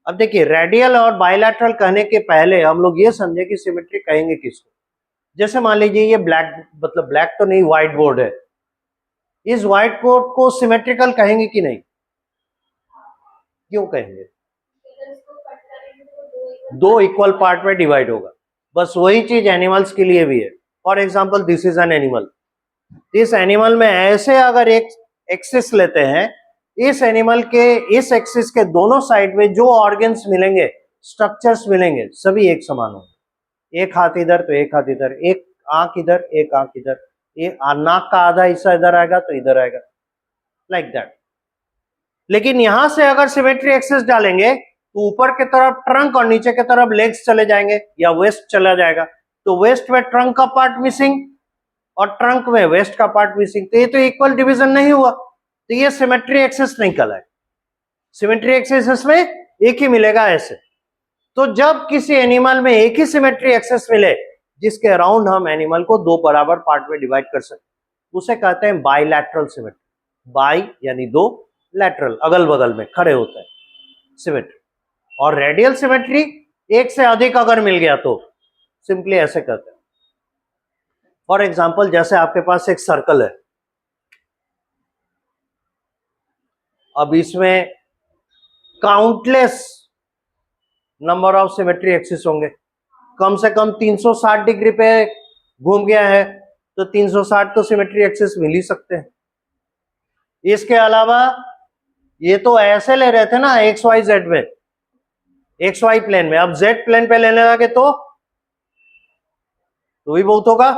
अब देखिए, रेडियल और बाइलैटरल कहने के पहले हम लोग ये समझे कि सिमेट्री कहेंगे किसको। जैसे मान लीजिए ये ब्लैक, मतलब ब्लैक तो नहीं, व्हाइट बोर्ड है, इस व्हाइट बोर्ड को सिमेट्रिकल कहेंगे कि नहीं? क्यों कहेंगे? दो इक्वल पार्ट में डिवाइड होगा। बस वही चीज एनिमल्स के लिए भी है। For example, this is an animal. इस एनिमल में ऐसे अगर एक एक्सिस लेते हैं, इस एनिमल के इस एक्सिस के दोनों साइड में जो ऑर्गन्स मिलेंगे, स्ट्रक्चर्स मिलेंगे, सभी एक समान होंगे। एक हाथ इधर तो एक हाथ इधर, एक आंख इधर एक आंख इधर, एक नाक का आधा हिस्सा इधर आएगा तो इधर आएगा, लाइक दैट। लेकिन यहां से अगर सिमेट्री एक्सिस डालेंगे तो ऊपर की तरफ ट्रंक और नीचे की तरफ लेग्स चले जाएंगे या वेस्ट चला जाएगा, तो वेस्ट में ट्रंक का पार्ट मिसिंग और ट्रंक में वेस्ट का पार्ट मिसिंग, तो ये तो इक्वल डिवीजन नहीं हुआ, तो ये सिमेट्री एक्सिस नहीं कहलाएगा। सिमेट्री एक्सिस इसमें एक ही मिलेगा ऐसे। तो जब किसी एनिमल में एक ही सिमेट्री एक्सिस मिले जिसके अराउंड हम एनिमल को दो बराबर पार्ट में डिवाइड कर सकते, उसे कहते हैं बाइलैटरल सिमेट्री। बाई यानी दो, लैटरल अगल बगल में खड़े होते हैं सिमेट्री। और रेडियल सिमेट्री एक से अधिक अगर मिल गया तो सिंपली ऐसे कहते हैं। फॉर एग्जाम्पल, जैसे आपके पास एक सर्कल है, अब इसमें countless number of symmetry axis होंगे, कम से कम 360 डिग्री पे घूम गया है तो 360 तो सिमेट्री एक्सिस मिल ही सकते हैं। इसके अलावा ये तो ऐसे ले रहे थे ना एक्स वाई जेड में, एक्स वाई प्लेन में, अब जेड प्लेन पे लेने लगे तो भी बहुत होगा,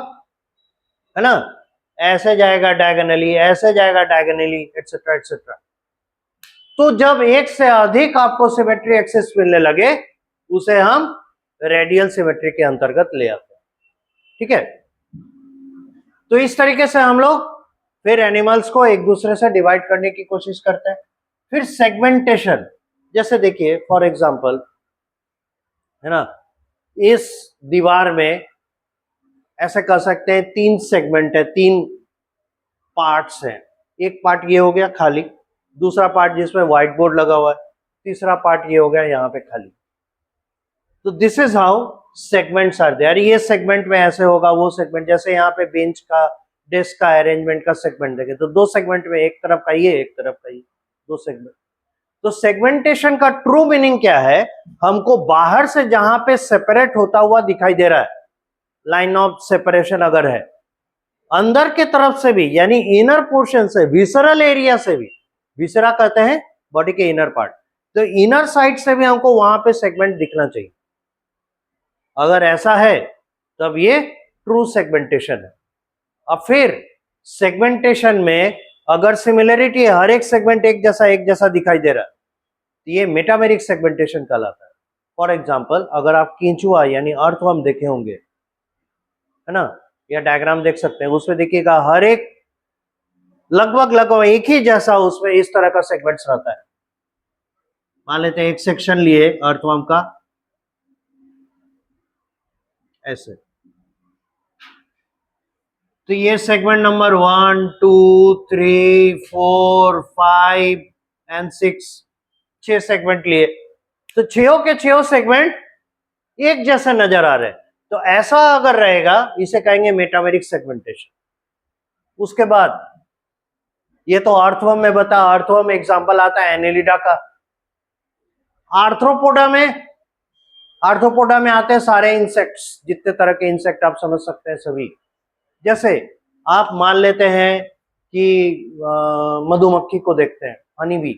है ना? ऐसे जाएगा डायगोनली, ऐसे जाएगा डायगोनली, एटसेट्रा एटसेट्रा। तो जब एक से अधिक आपको सिमेट्री एक्सिस मिलने लगे उसे हम रेडियल सिमेट्री के अंतर्गत ले आते हैं, ठीक है? तो इस तरीके से हम लोग फिर एनिमल्स को एक दूसरे से डिवाइड करने की कोशिश करते हैं। फिर सेगमेंटेशन, जैसे देखिए फॉर एग्जांपल, है ना, इस दीवार में ऐसे कर सकते हैं तीन सेगमेंट है, तीन पार्ट्स हैं। एक पार्ट ये हो गया खाली, दूसरा पार्ट जिसमें व्हाइट बोर्ड लगा हुआ है, तीसरा पार्ट ये हो गया यहाँ पे खाली। तो this is how segments are there. ये सेगमेंट में ऐसे होगा, वो सेगमेंट, जैसे यहाँ पे बेंच का, डेस्क का अरेंजमेंट का सेगमेंट देखें तो दो सेगमेंट में, एक तरफ का ये एक तरफ का ये, दो सेगमेंट। तो सेगमेंटेशन का ट्रू मीनिंग क्या है, हमको बाहर से जहां पे सेपरेट होता हुआ दिखाई दे रहा है, लाइन ऑफ सेपरेशन अगर है, अंदर के तरफ से भी यानी इनर पोर्शन से, विसरल एरिया से भी, विसरा कहते हैं बॉडी के इनर पार्ट, तो इनर साइड से भी हमको वहां पे सेगमेंट दिखना चाहिए। अगर ऐसा है तब ये ट्रू सेगमेंटेशन है। अब फिर सेगमेंटेशन में अगर सिमिलरिटी है, हर एक सेगमेंट एक जैसा दिखाई दे रहा है, तो ये मेटामेरिक सेगमेंटेशन कहलाता है। फॉर एग्जांपल, अगर आप केंचुआ यानी अर्थवर्म देखे होंगे, है ना, या डायग्राम देख सकते हैं, उसमें देखिएगा हर एक लगभग एक ही जैसा उसमें इस तरह का सेगमेंट्स रहता है। मान लेते हैं एक सेक्शन लिए अर्थवर्म का ऐसे, तो ये सेगमेंट नंबर 1 2 3 4 5 एंड 6, 6 सेगमेंट लिए, तो छो के छो सेगमेंट एक जैसे नजर आ रहे हैं, तो ऐसा अगर रहेगा इसे कहेंगे मेटामेरिक सेगमेंटेशन। उसके बाद ये तो अर्थवर्म में बता, अर्थवर्म एग्जांपल आता है एनेलिडा का। आर्थ्रोपोडा में आते हैं सारे इंसेक्ट्स, जितने तरह के इंसेक्ट आप समझ सकते हैं सभी। जैसे आप मान लेते हैं कि मधुमक्खी को देखते हैं, हनी बी,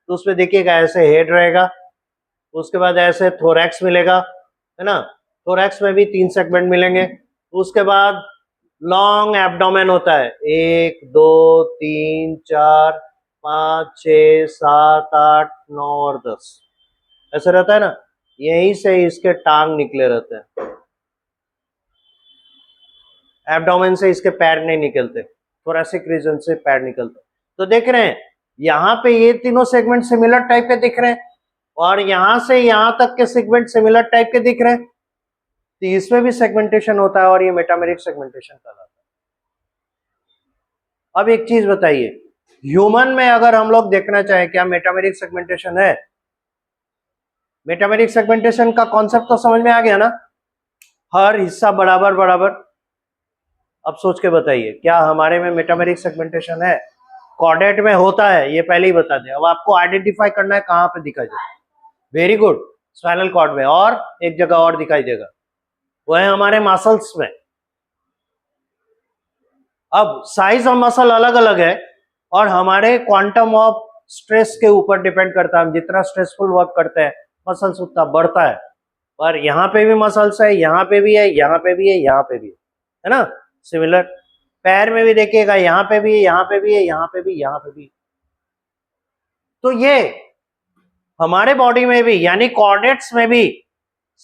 तो उसमें देखिएगा ऐसे हेड रहेगा, उसके बाद ऐसे थोरैक्स मिलेगा, है ना, थोरैक्स में भी 3 सेगमेंट मिलेंगे। उसके बाद लॉन्ग एब्डोमेन होता है, 1 2 3 4 5, 6, 7, 8, 9 और 10 ऐसे रहता है ना, यहीं से इसके टांग निकले रहते हैं, एब्डोमेन से इसके पैर नहीं निकलते, थोरैसिक रीजन से पैर निकलते। तो देख रहे हैं यहाँ पे ये तीनों सेगमेंट सिमिलर टाइप के दिख रहे हैं और यहां से यहां तक के सेगमेंट सिमिलर टाइप के दिख रहे हैं, तो इसमें भी सेगमेंटेशन होता है और ये मेटामेरिक सेगमेंटेशन कहलाता है। अब एक चीज बताइए, ह्यूमन में अगर हम लोग देखना चाहें क्या मेटामेरिक सेगमेंटेशन है? मेटामेरिक सेगमेंटेशन का कॉन्सेप्ट तो समझ में आ गया ना, हर हिस्सा बराबर बराबर। अब सोच के बताइए क्या हमारे में मेटामेरिक सेगमेंटेशन है? कॉर्डेट में होता है, ये पहले ही बता दें। अब आपको आइडेंटिफाई करना है कहां पे दिखाई देगा। वेरी गुड, स्पाइनल कॉर्ड में, और एक जगह और दिखाई देगा, वो है हमारे मसल्स में। अब साइज ऑफ मसल अलग अलग है और हमारे क्वांटम ऑफ स्ट्रेस के ऊपर डिपेंड करता है। हम जितना स्ट्रेसफुल वर्क करते हैं मसल्स उतना बढ़ता है, पर यहाँ पे भी मसल्स है, यहाँ पे भी है, यहाँ पे भी है, यहाँ पे भी है ना। सिमिलर पैर में भी देखिएगा, यहाँ पे भी है, यहाँ पे भी है, यहाँ पे भी, यहाँ पे भी। तो ये हमारे बॉडी में भी यानी कॉर्डेट्स में भी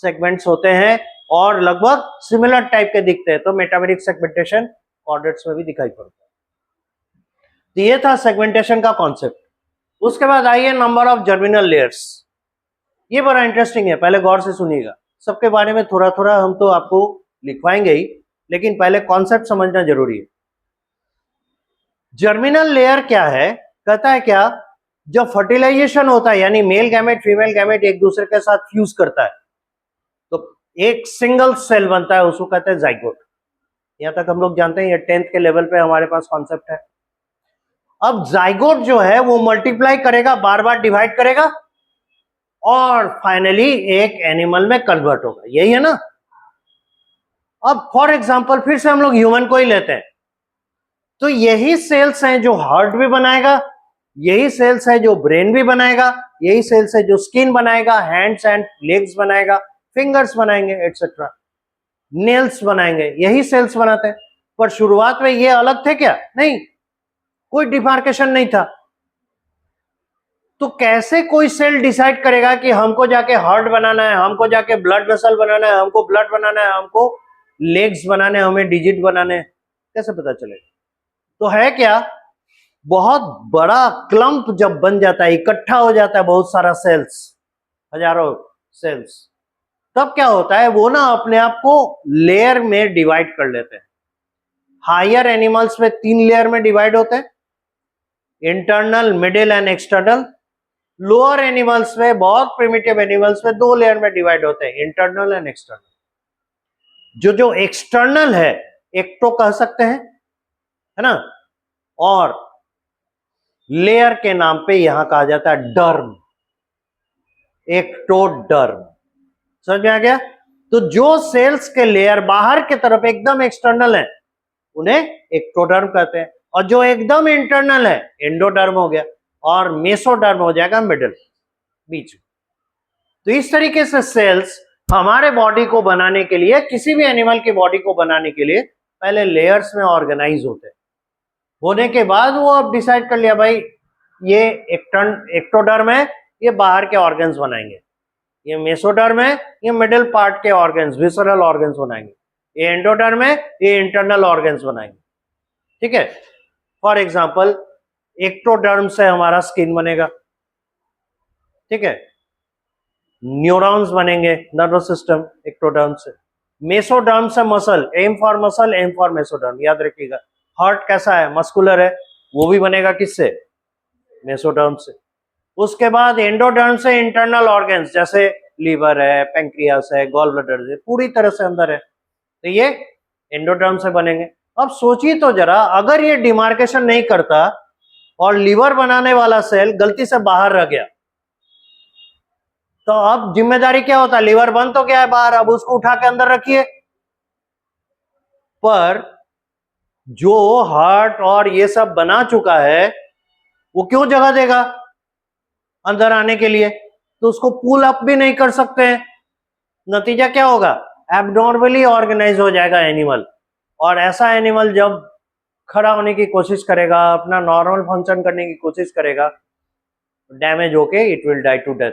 सेगमेंट्स होते हैं और लगभग सिमिलर टाइप के दिखते हैं। तो मेटामेरिक सेगमेंटेशन कॉर्डेट्स में भी दिखाई पड़ता है। तो ये था सेगमेंटेशन का कॉन्सेप्ट। उसके बाद आइए नंबर ऑफ जर्मिनल लेयर्स। ये बड़ा इंटरेस्टिंग है, पहले गौर से सुनिएगा। सबके बारे में थोड़ा थोड़ा हम तो आपको लिखवाएंगे ही, लेकिन पहले कॉन्सेप्ट समझना जरूरी है। जर्मिनल लेयर क्या है? कहता है क्या, जब फर्टिलाइजेशन होता है यानी मेल गैमेट फीमेल गैमेट एक दूसरे के साथ फ्यूज करता है तो एक सिंगल सेल बनता है, उसको कहते हैं जाइगोट। यहां तक हम लोग जानते हैं, ये 10th के लेवल पे हमारे पास कॉन्सेप्ट है। अब जाइगोट जो है वो मल्टीप्लाई करेगा, बार बार डिवाइड करेगा और फाइनली एक एनिमल में कन्वर्ट होगा, यही है ना। अब फॉर एग्जांपल फिर से हम लोग ह्यूमन को ही लेते हैं, तो यही सेल्स हैं जो हार्ट भी बनाएगा, यही सेल्स है जो ब्रेन भी बनाएगा, यही सेल्स है जो स्किन बनाएगा, हैंड्स एंड लेग्स बनाएगा, फिंगर्स बनाएंगे एटसेट्रा, नेल्स बनाएंगे, यही सेल्स बनाते हैं। पर शुरुआत में ये अलग थे क्या? नहीं, कोई डिमार्केशन नहीं था। तो कैसे कोई सेल डिसाइड करेगा कि हमको जाके हार्ट बनाना है, हमको जाके ब्लड वेसल बनाना है, हमको ब्लड बनाना है, हमको लेग्स बनाने, हमें डिजिट बनाने, कैसे पता चलेगा? तो है क्या, बहुत बड़ा क्लम्प जब बन जाता है, इकट्ठा हो जाता है बहुत सारा सेल्स, हजारों सेल्स, तब क्या होता है, वो ना अपने आप को लेयर में डिवाइड कर लेते हैं। हायर एनिमल्स में 3 लेयर में डिवाइड होते हैं, internal, middle and external. Lower animals में, बहुत प्रिमिटिव एनिमल्स में 2 लेयर में डिवाइड होते हैं, इंटरनल एंड एक्सटर्नल। जो एक्सटर्नल है एक्टो कह सकते हैं, है ना, और लेयर के नाम पे यहां कहा जाता है डर्म, एक्टोडर्म। समझ में आ गया? तो जो सेल्स के लेयर बाहर की तरफ एकदम एक्सटर्नल है उन्हें एक्टोडर्म कहते हैं, और जो एकदम इंटरनल है एंडोडर्म हो गया, और मेसोडर्म हो जाएगा मिडिल, बीच में। तो इस तरीके से सेल्स हमारे बॉडी को बनाने के लिए, किसी भी एनिमल की बॉडी को बनाने के लिए पहले लेयर्स में ऑर्गेनाइज होते हैं। होने के बाद वो अब डिसाइड कर लिया भाई ये एक्टोडर्म है, ये बाहर के ऑर्गन्स बनाएंगे, ये मेसोडर्म है, ये मिडिल पार्ट के ऑर्गन्स, विसरल ऑर्गन्स बनाएंगे, ये एंडोडर्म है, ये इंटरनल ऑर्गन्स बनाएंगे। ठीक है, फॉर एग्जांपल एक्टोडर्म से हमारा स्किन बनेगा, ठीक है, न्यूरॉन्स बनेंगे, नर्वस सिस्टम एक्टोडर्म से। मेसोडर्म से muscle, M for muscle, M for mesoderm, याद रखिएगा। हार्ट कैसा है, मस्कुलर है, वो भी बनेगा किससे? मेसोडर्म से। उसके बाद एंडोडर्म से इंटरनल ऑर्गन्स जैसे लीवर है, पैंक्रियास है, गॉल ब्लैडर है, पूरी तरह से अंदर है, तो ये एंडोडर्म से बनेंगे। अब सोचिए तो जरा, अगर ये डिमार्केशन नहीं करता और लीवर बनाने वाला सेल गलती से बाहर रह गया, तो अब जिम्मेदारी क्या होता है? लीवर बन तो गया है बाहर, अब उसको उठा के अंदर रखिए। पर जो हार्ट और ये सब बना चुका है वो क्यों जगह देगा अंदर आने के लिए? तो उसको पुल अप भी नहीं कर सकते हैं। नतीजा क्या होगा? एब्नॉर्मली ऑर्गेनाइज हो जाएगा एनिमल, और ऐसा एनिमल जब खड़ा होने की कोशिश करेगा, अपना नॉर्मल फंक्शन करने की कोशिश करेगा, डैमेज होके it will die to death.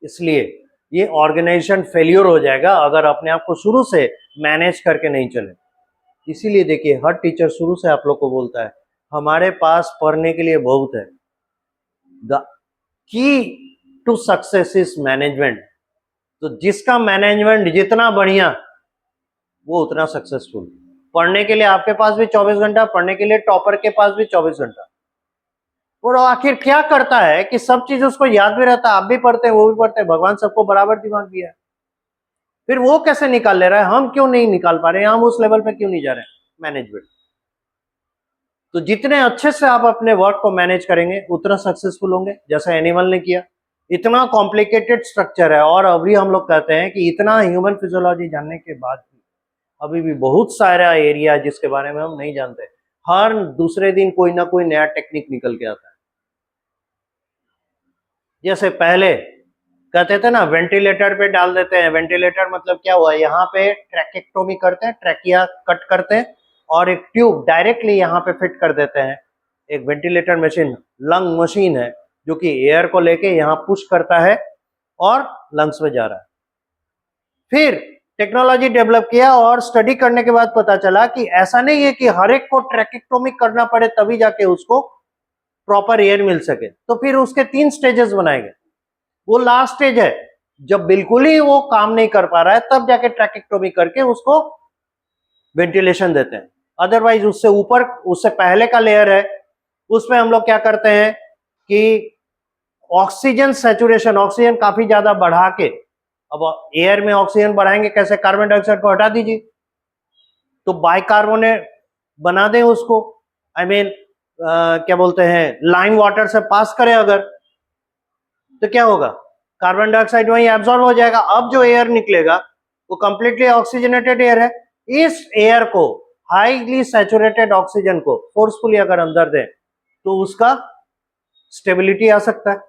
इसलिए ये ऑर्गेनाइजेशन फेल्योर हो जाएगा अगर अपने आप को शुरू से मैनेज करके नहीं चले। इसीलिए देखिए हर टीचर शुरू से आप लोग को बोलता है हमारे पास पढ़ने के लिए बहुत है। The key to success is management. तो जिसका मैनेजमेंट जितना बढ़िया वो उतना सक्सेसफुल। पढ़ने के लिए आपके पास भी 24 घंटा, पढ़ने के लिए टॉपर के पास भी 24 घंटा। और आखिर क्या करता है कि सब चीज उसको याद भी रहता है, आप भी पढ़ते हैं वो भी पढ़ते हैं, भगवान सबको बराबर दिमाग दिया है, फिर वो कैसे निकाल ले रहा है, हम क्यों नहीं निकाल पा रहे हैं, हम उस लेवल पे क्यों नहीं जा रहे हैं? मैनेजमेंट। तो जितने अच्छे से आप अपने वर्क को मैनेज करेंगे उतना सक्सेसफुल होंगे, जैसा एनिमल ने किया। इतना कॉम्प्लिकेटेड स्ट्रक्चर है और अभी हम लोग कहते हैं कि इतना ह्यूमन फिजियोलॉजी जानने के बाद भी अभी भी बहुत सारा एरिया है जिसके बारे में हम नहीं जानते। हर दूसरे दिन कोई ना कोई नया टेक्निक निकल के आता है। जैसे पहले कहते थे ना वेंटिलेटर पे डाल देते हैं, वेंटिलेटर मतलब क्या हुआ, यहाँ पे ट्रैकेक्टोमी करते हैं, ट्रैकिया कट करते हैं और एक ट्यूब डायरेक्टली यहाँ पे फिट कर देते हैं। एक वेंटिलेटर मशीन, लंग मशीन है जो कि एयर को लेके यहाँ पुश करता है और लंग्स में जा रहा है। फिर टेक्नोलॉजी डेवलप किया और स्टडी करने के बाद पता चला कि ऐसा नहीं है कि हर एक को ट्रैकेक्टोमी करना पड़े तभी जाके उसको प्रॉपर एयर मिल सके। तो फिर उसके 3 स्टेजेस बनाए गए। वो लास्ट स्टेज है जब बिल्कुल ही वो काम नहीं कर पा रहा है तब जाके ट्रैकेक्टोमी करके उसको वेंटिलेशन देते हैं। अदरवाइज उससे ऊपर, उससे पहले का लेयर है, उसमें हम लोग क्या करते हैं कि ऑक्सीजन सैचुरेशन, ऑक्सीजन काफी ज्यादा बढ़ा के, अब एयर में ऑक्सीजन बढ़ाएंगे कैसे, कार्बन डाइऑक्साइड को हटा दीजिए तो बाइकार्बोनेट बना दें उसको, आई मीन क्या बोलते हैं, लाइम वाटर से पास करें अगर, तो क्या होगा, कार्बन डाइऑक्साइड वहीं एब्जॉर्ब हो जाएगा। अब जो एयर निकलेगा वो कंप्लीटली ऑक्सीजनेटेड एयर है। इस एयर को, हाईली सैचुरेटेड ऑक्सीजन को फोर्सफुली अगर अंदर दें तो उसका स्टेबिलिटी आ सकता है।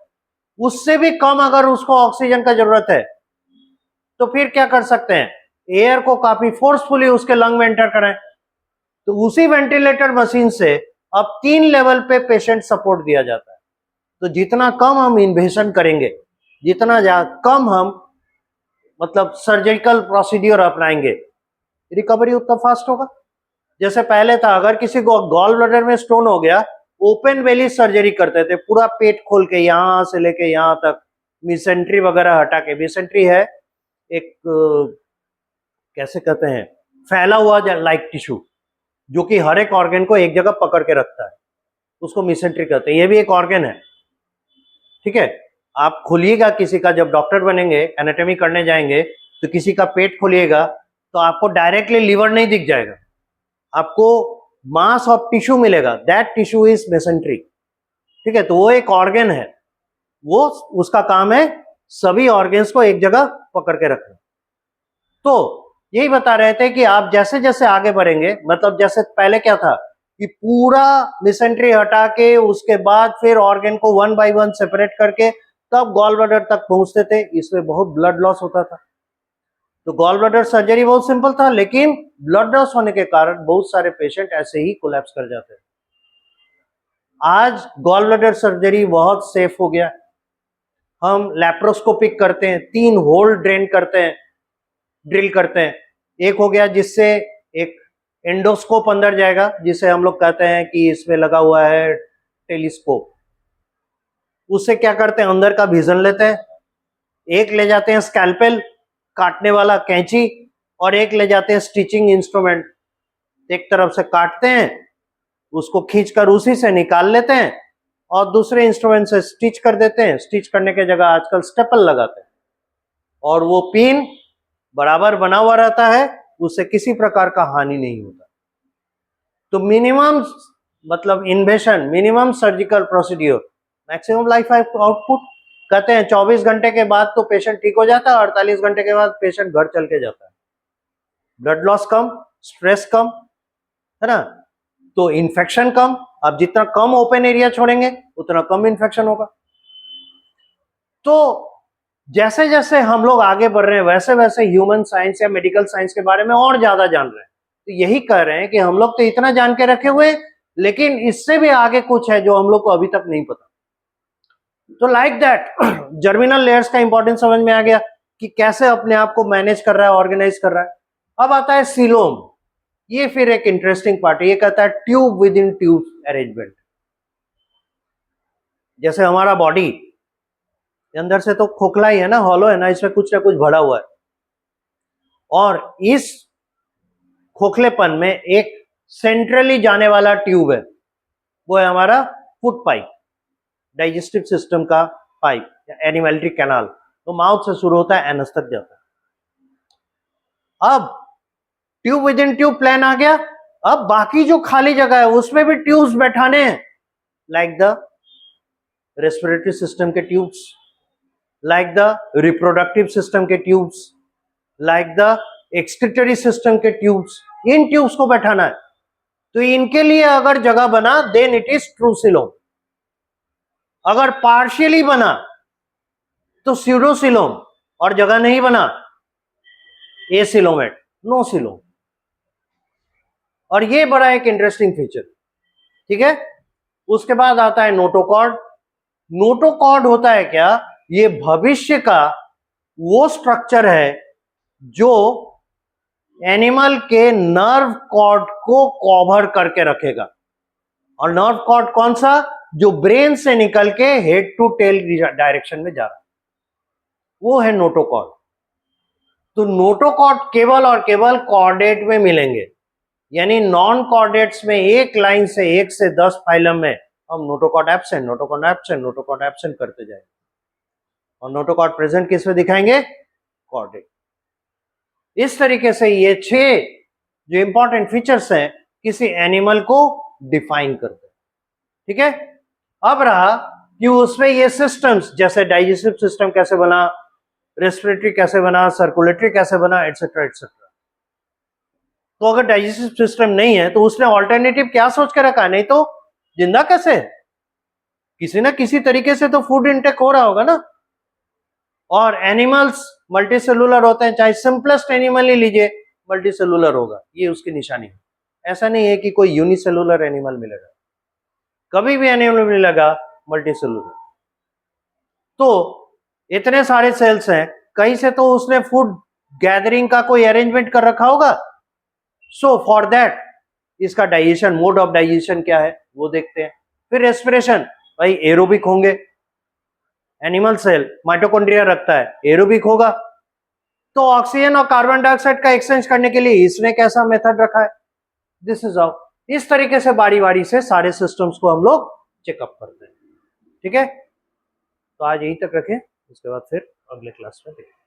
उससे भी कम अगर उसको ऑक्सीजन का जरूरत है तो फिर क्या कर सकते हैं, एयर को काफी फोर्सफुली उसके लंग में एंटर करें। तो उसी वेंटिलेटर मशीन से अब 3 लेवल पे पेशेंट सपोर्ट दिया जाता है। तो जितना कम हम इन्वेशन करेंगे, जितना कम हम मतलब सर्जिकल प्रोसीड्यूर अपनाएंगे, रिकवरी उतना फास्ट होगा। जैसे पहले था अगर किसी को गॉल ब्लैडर में स्टोन हो गया, ओपन वेली सर्जरी करते थे, पूरा पेट खोल के यहां से लेके यहां तक, मिसेंट्री वगैरह हटा के। मिसेंट्री है एक कैसे कहते हैं, फैला हुआ लाइक टिश्यू जो कि हर एक ऑर्गन को एक जगह पकड़ के रखता है, उसको मिसेंट्री कहते हैं। ये भी एक ऑर्गन है, ठीक है। आप खोलिएगा किसी का, जब डॉक्टर बनेंगे एनाटॉमी करने जाएंगे तो किसी का पेट खोलिएगा तो आपको डायरेक्टली लीवर नहीं दिख जाएगा, आपको मास ऑफ टिश्यू मिलेगा, दैट टिश्यू इज मेसेंट्री, ठीक है। तो वो एक ऑर्गन है, वो उसका काम है सभी ऑर्गन्स को एक जगह पकड़ के रखना। तो यही बता रहे थे कि आप जैसे जैसे आगे बढ़ेंगे, मतलब जैसे पहले क्या था कि पूरा मिसेंट्री हटा के उसके बाद फिर ऑर्गन को 1 बाय 1 सेपरेट करके तब गॉल ब्लैडर तक पहुंचते थे, इसमें बहुत ब्लड लॉस होता था। तो गॉल ब्लैडर सर्जरी बहुत सिंपल था, लेकिन ब्लड लॉस होने के कारण बहुत सारे पेशेंट ऐसे ही कोलैप्स कर जाते हैं। आज गॉल ब्लैडर सर्जरी बहुत सेफ हो गया। हम लैप्रोस्कोपिक करते हैं, 3 होल ड्रेन करते हैं, ड्रिल करते हैं। एक हो गया जिससे एक एंडोस्कोप अंदर जाएगा, जिसे हम लोग कहते हैं कि इसमें लगा हुआ है टेलीस्कोप। उससे क्या करते हैं, अंदर का विजन लेते हैं। एक ले जाते हैं स्कैल्पेल, काटने वाला कैंची, और एक ले जाते हैं स्टिचिंग इंस्ट्रूमेंट। एक तरफ से काटते हैं, उसको खींचकर उसी से निकाल लेते हैं और दूसरे इंस्ट्रूमेंट से स्टिच कर देते हैं। स्टिच करने के जगह आजकल स्टेपल लगाते हैं और वो पिन बराबर बना हुआ रहता है, उससे किसी प्रकार का हानि नहीं होता। तो मिनिमम मतलब इन्वेशन, minimum surgical procedure, maximum life output. कहते हैं 24 घंटे के बाद तो पेशेंट ठीक हो जाता है, 48 घंटे के बाद पेशेंट घर चल के जाता है। ब्लड लॉस कम, स्ट्रेस कम, है ना, तो इन्फेक्शन कम। आप जितना कम ओपन एरिया छोड़ेंगे उतना कम इन्फेक्शन होगा। तो जैसे जैसे हम लोग आगे बढ़ रहे हैं वैसे वैसे ह्यूमन साइंस या मेडिकल साइंस के बारे में और ज्यादा जान रहे हैं। तो यही कह रहे हैं कि हम लोग तो इतना जान के रखे हुए, लेकिन इससे भी आगे कुछ है जो हम लोग को अभी तक नहीं पता। तो लाइक दैट जर्मिनल लेयर्स का इंपॉर्टेंस समझ में आ गया कि कैसे अपने आप को मैनेज कर रहा है, ऑर्गेनाइज कर रहा है। अब आता है सीलोम। ये फिर एक इंटरेस्टिंग पार्ट है। ये कहता है tube within tube arrangement. जैसे हमारा बॉडी अंदर से तो खोखला ही है ना, हॉलो है ना, इसमें कुछ ना कुछ भरा हुआ है, और इस खोखलेपन में एक सेंट्रली जाने वाला ट्यूब है, वो है हमारा फूड पाइप, डाइजेस्टिव सिस्टम का पाइप या एनिमैलिटी कैनाल। तो माउथ से शुरू होता है, एनस तक जाता है। अब tube within tube plan आ गया। अब बाकी जो खाली जगह है उसमें भी ट्यूब्स बैठाने हैं, लाइक द रेस्पिरेटरी सिस्टम के tubes, like the reproductive system के tubes, like the excretory system के ट्यूब्स। इन ट्यूब्स को बैठाना है। तो इनके लिए अगर जगह बना then it is true coelom. अगर पार्शियली बना तो स्यूडोसीलोम, और जगह नहीं बना एसीलोमेट, नो सीलोम। और ये बड़ा एक इंटरेस्टिंग फीचर, ठीक है। उसके बाद आता है नोटोकॉर्ड। नोटोकॉर्ड होता है क्या? ये भविष्य का वो स्ट्रक्चर है जो एनिमल के नर्व कॉर्ड को कवर करके रखेगा। और नर्व कॉर्ड कौन सा? जो ब्रेन से निकल के हेड टू टेल डायरेक्शन में जा रहा है, वो है नोटोकॉर्ड। तो नोटोकॉर्ड केवल और केवल कॉर्डेट में मिलेंगे, यानी नॉन कॉर्डेट्स में एक लाइन से 1 से 10 फाइलम में हम notochord absent, notochord absent, notochord absent करते जाएंगे। और नोटोकॉर्ड प्रेजेंट किस में दिखाएंगे? कॉर्डेट। इस तरीके से ये 6 जो इंपॉर्टेंट फीचर्स हैं किसी एनिमल को डिफाइन करते हैं, ठीक है। अब रहा कि उसमें ये सिस्टम्स, जैसे डाइजेस्टिव सिस्टम कैसे बना, रेस्पिरेटरी कैसे बना, सर्कुलेटरी कैसे बना, एटसेट्रा एटसेट्रा। तो अगर डाइजेस्टिव सिस्टम नहीं है तो उसने ऑल्टरनेटिव क्या सोच के रखा? नहीं तो जिंदा कैसे? किसी ना किसी तरीके से तो फूड इंटेक हो रहा होगा ना। और एनिमल्स मल्टीसेलुलर होते हैं, चाहे सिंपलेस्ट एनिमल ही लीजिए मल्टीसेलुलर होगा, ये उसकी निशानी है। ऐसा नहीं है कि कोई यूनिसेलुलर एनिमल मिलेगा, कभी भी एनिमल मिलेगा मल्टीसेलुलर। तो इतने सारे सेल्स हैं, कहीं से तो उसने फूड गैदरिंग का कोई अरेंजमेंट कर रखा होगा। सो फॉर दैट इसका डाइजेशन, मोड ऑफ डाइजेशन क्या है वो देखते हैं। फिर रेस्पिरेशन, भाई एरोबिक होंगे, एनिमल सेल माइटोकॉन्ड्रिया रखता है, एरोबिक होगा। तो ऑक्सीजन और कार्बन डाइऑक्साइड का एक्सचेंज करने के लिए इसने कैसा मेथड रखा है? This is how. इस तरीके से बारी बारी से सारे सिस्टम्स को हम लोग चेकअप करते हैं, ठीक है। तो आज यहीं तक रखें, उसके बाद फिर अगले क्लास में देखें।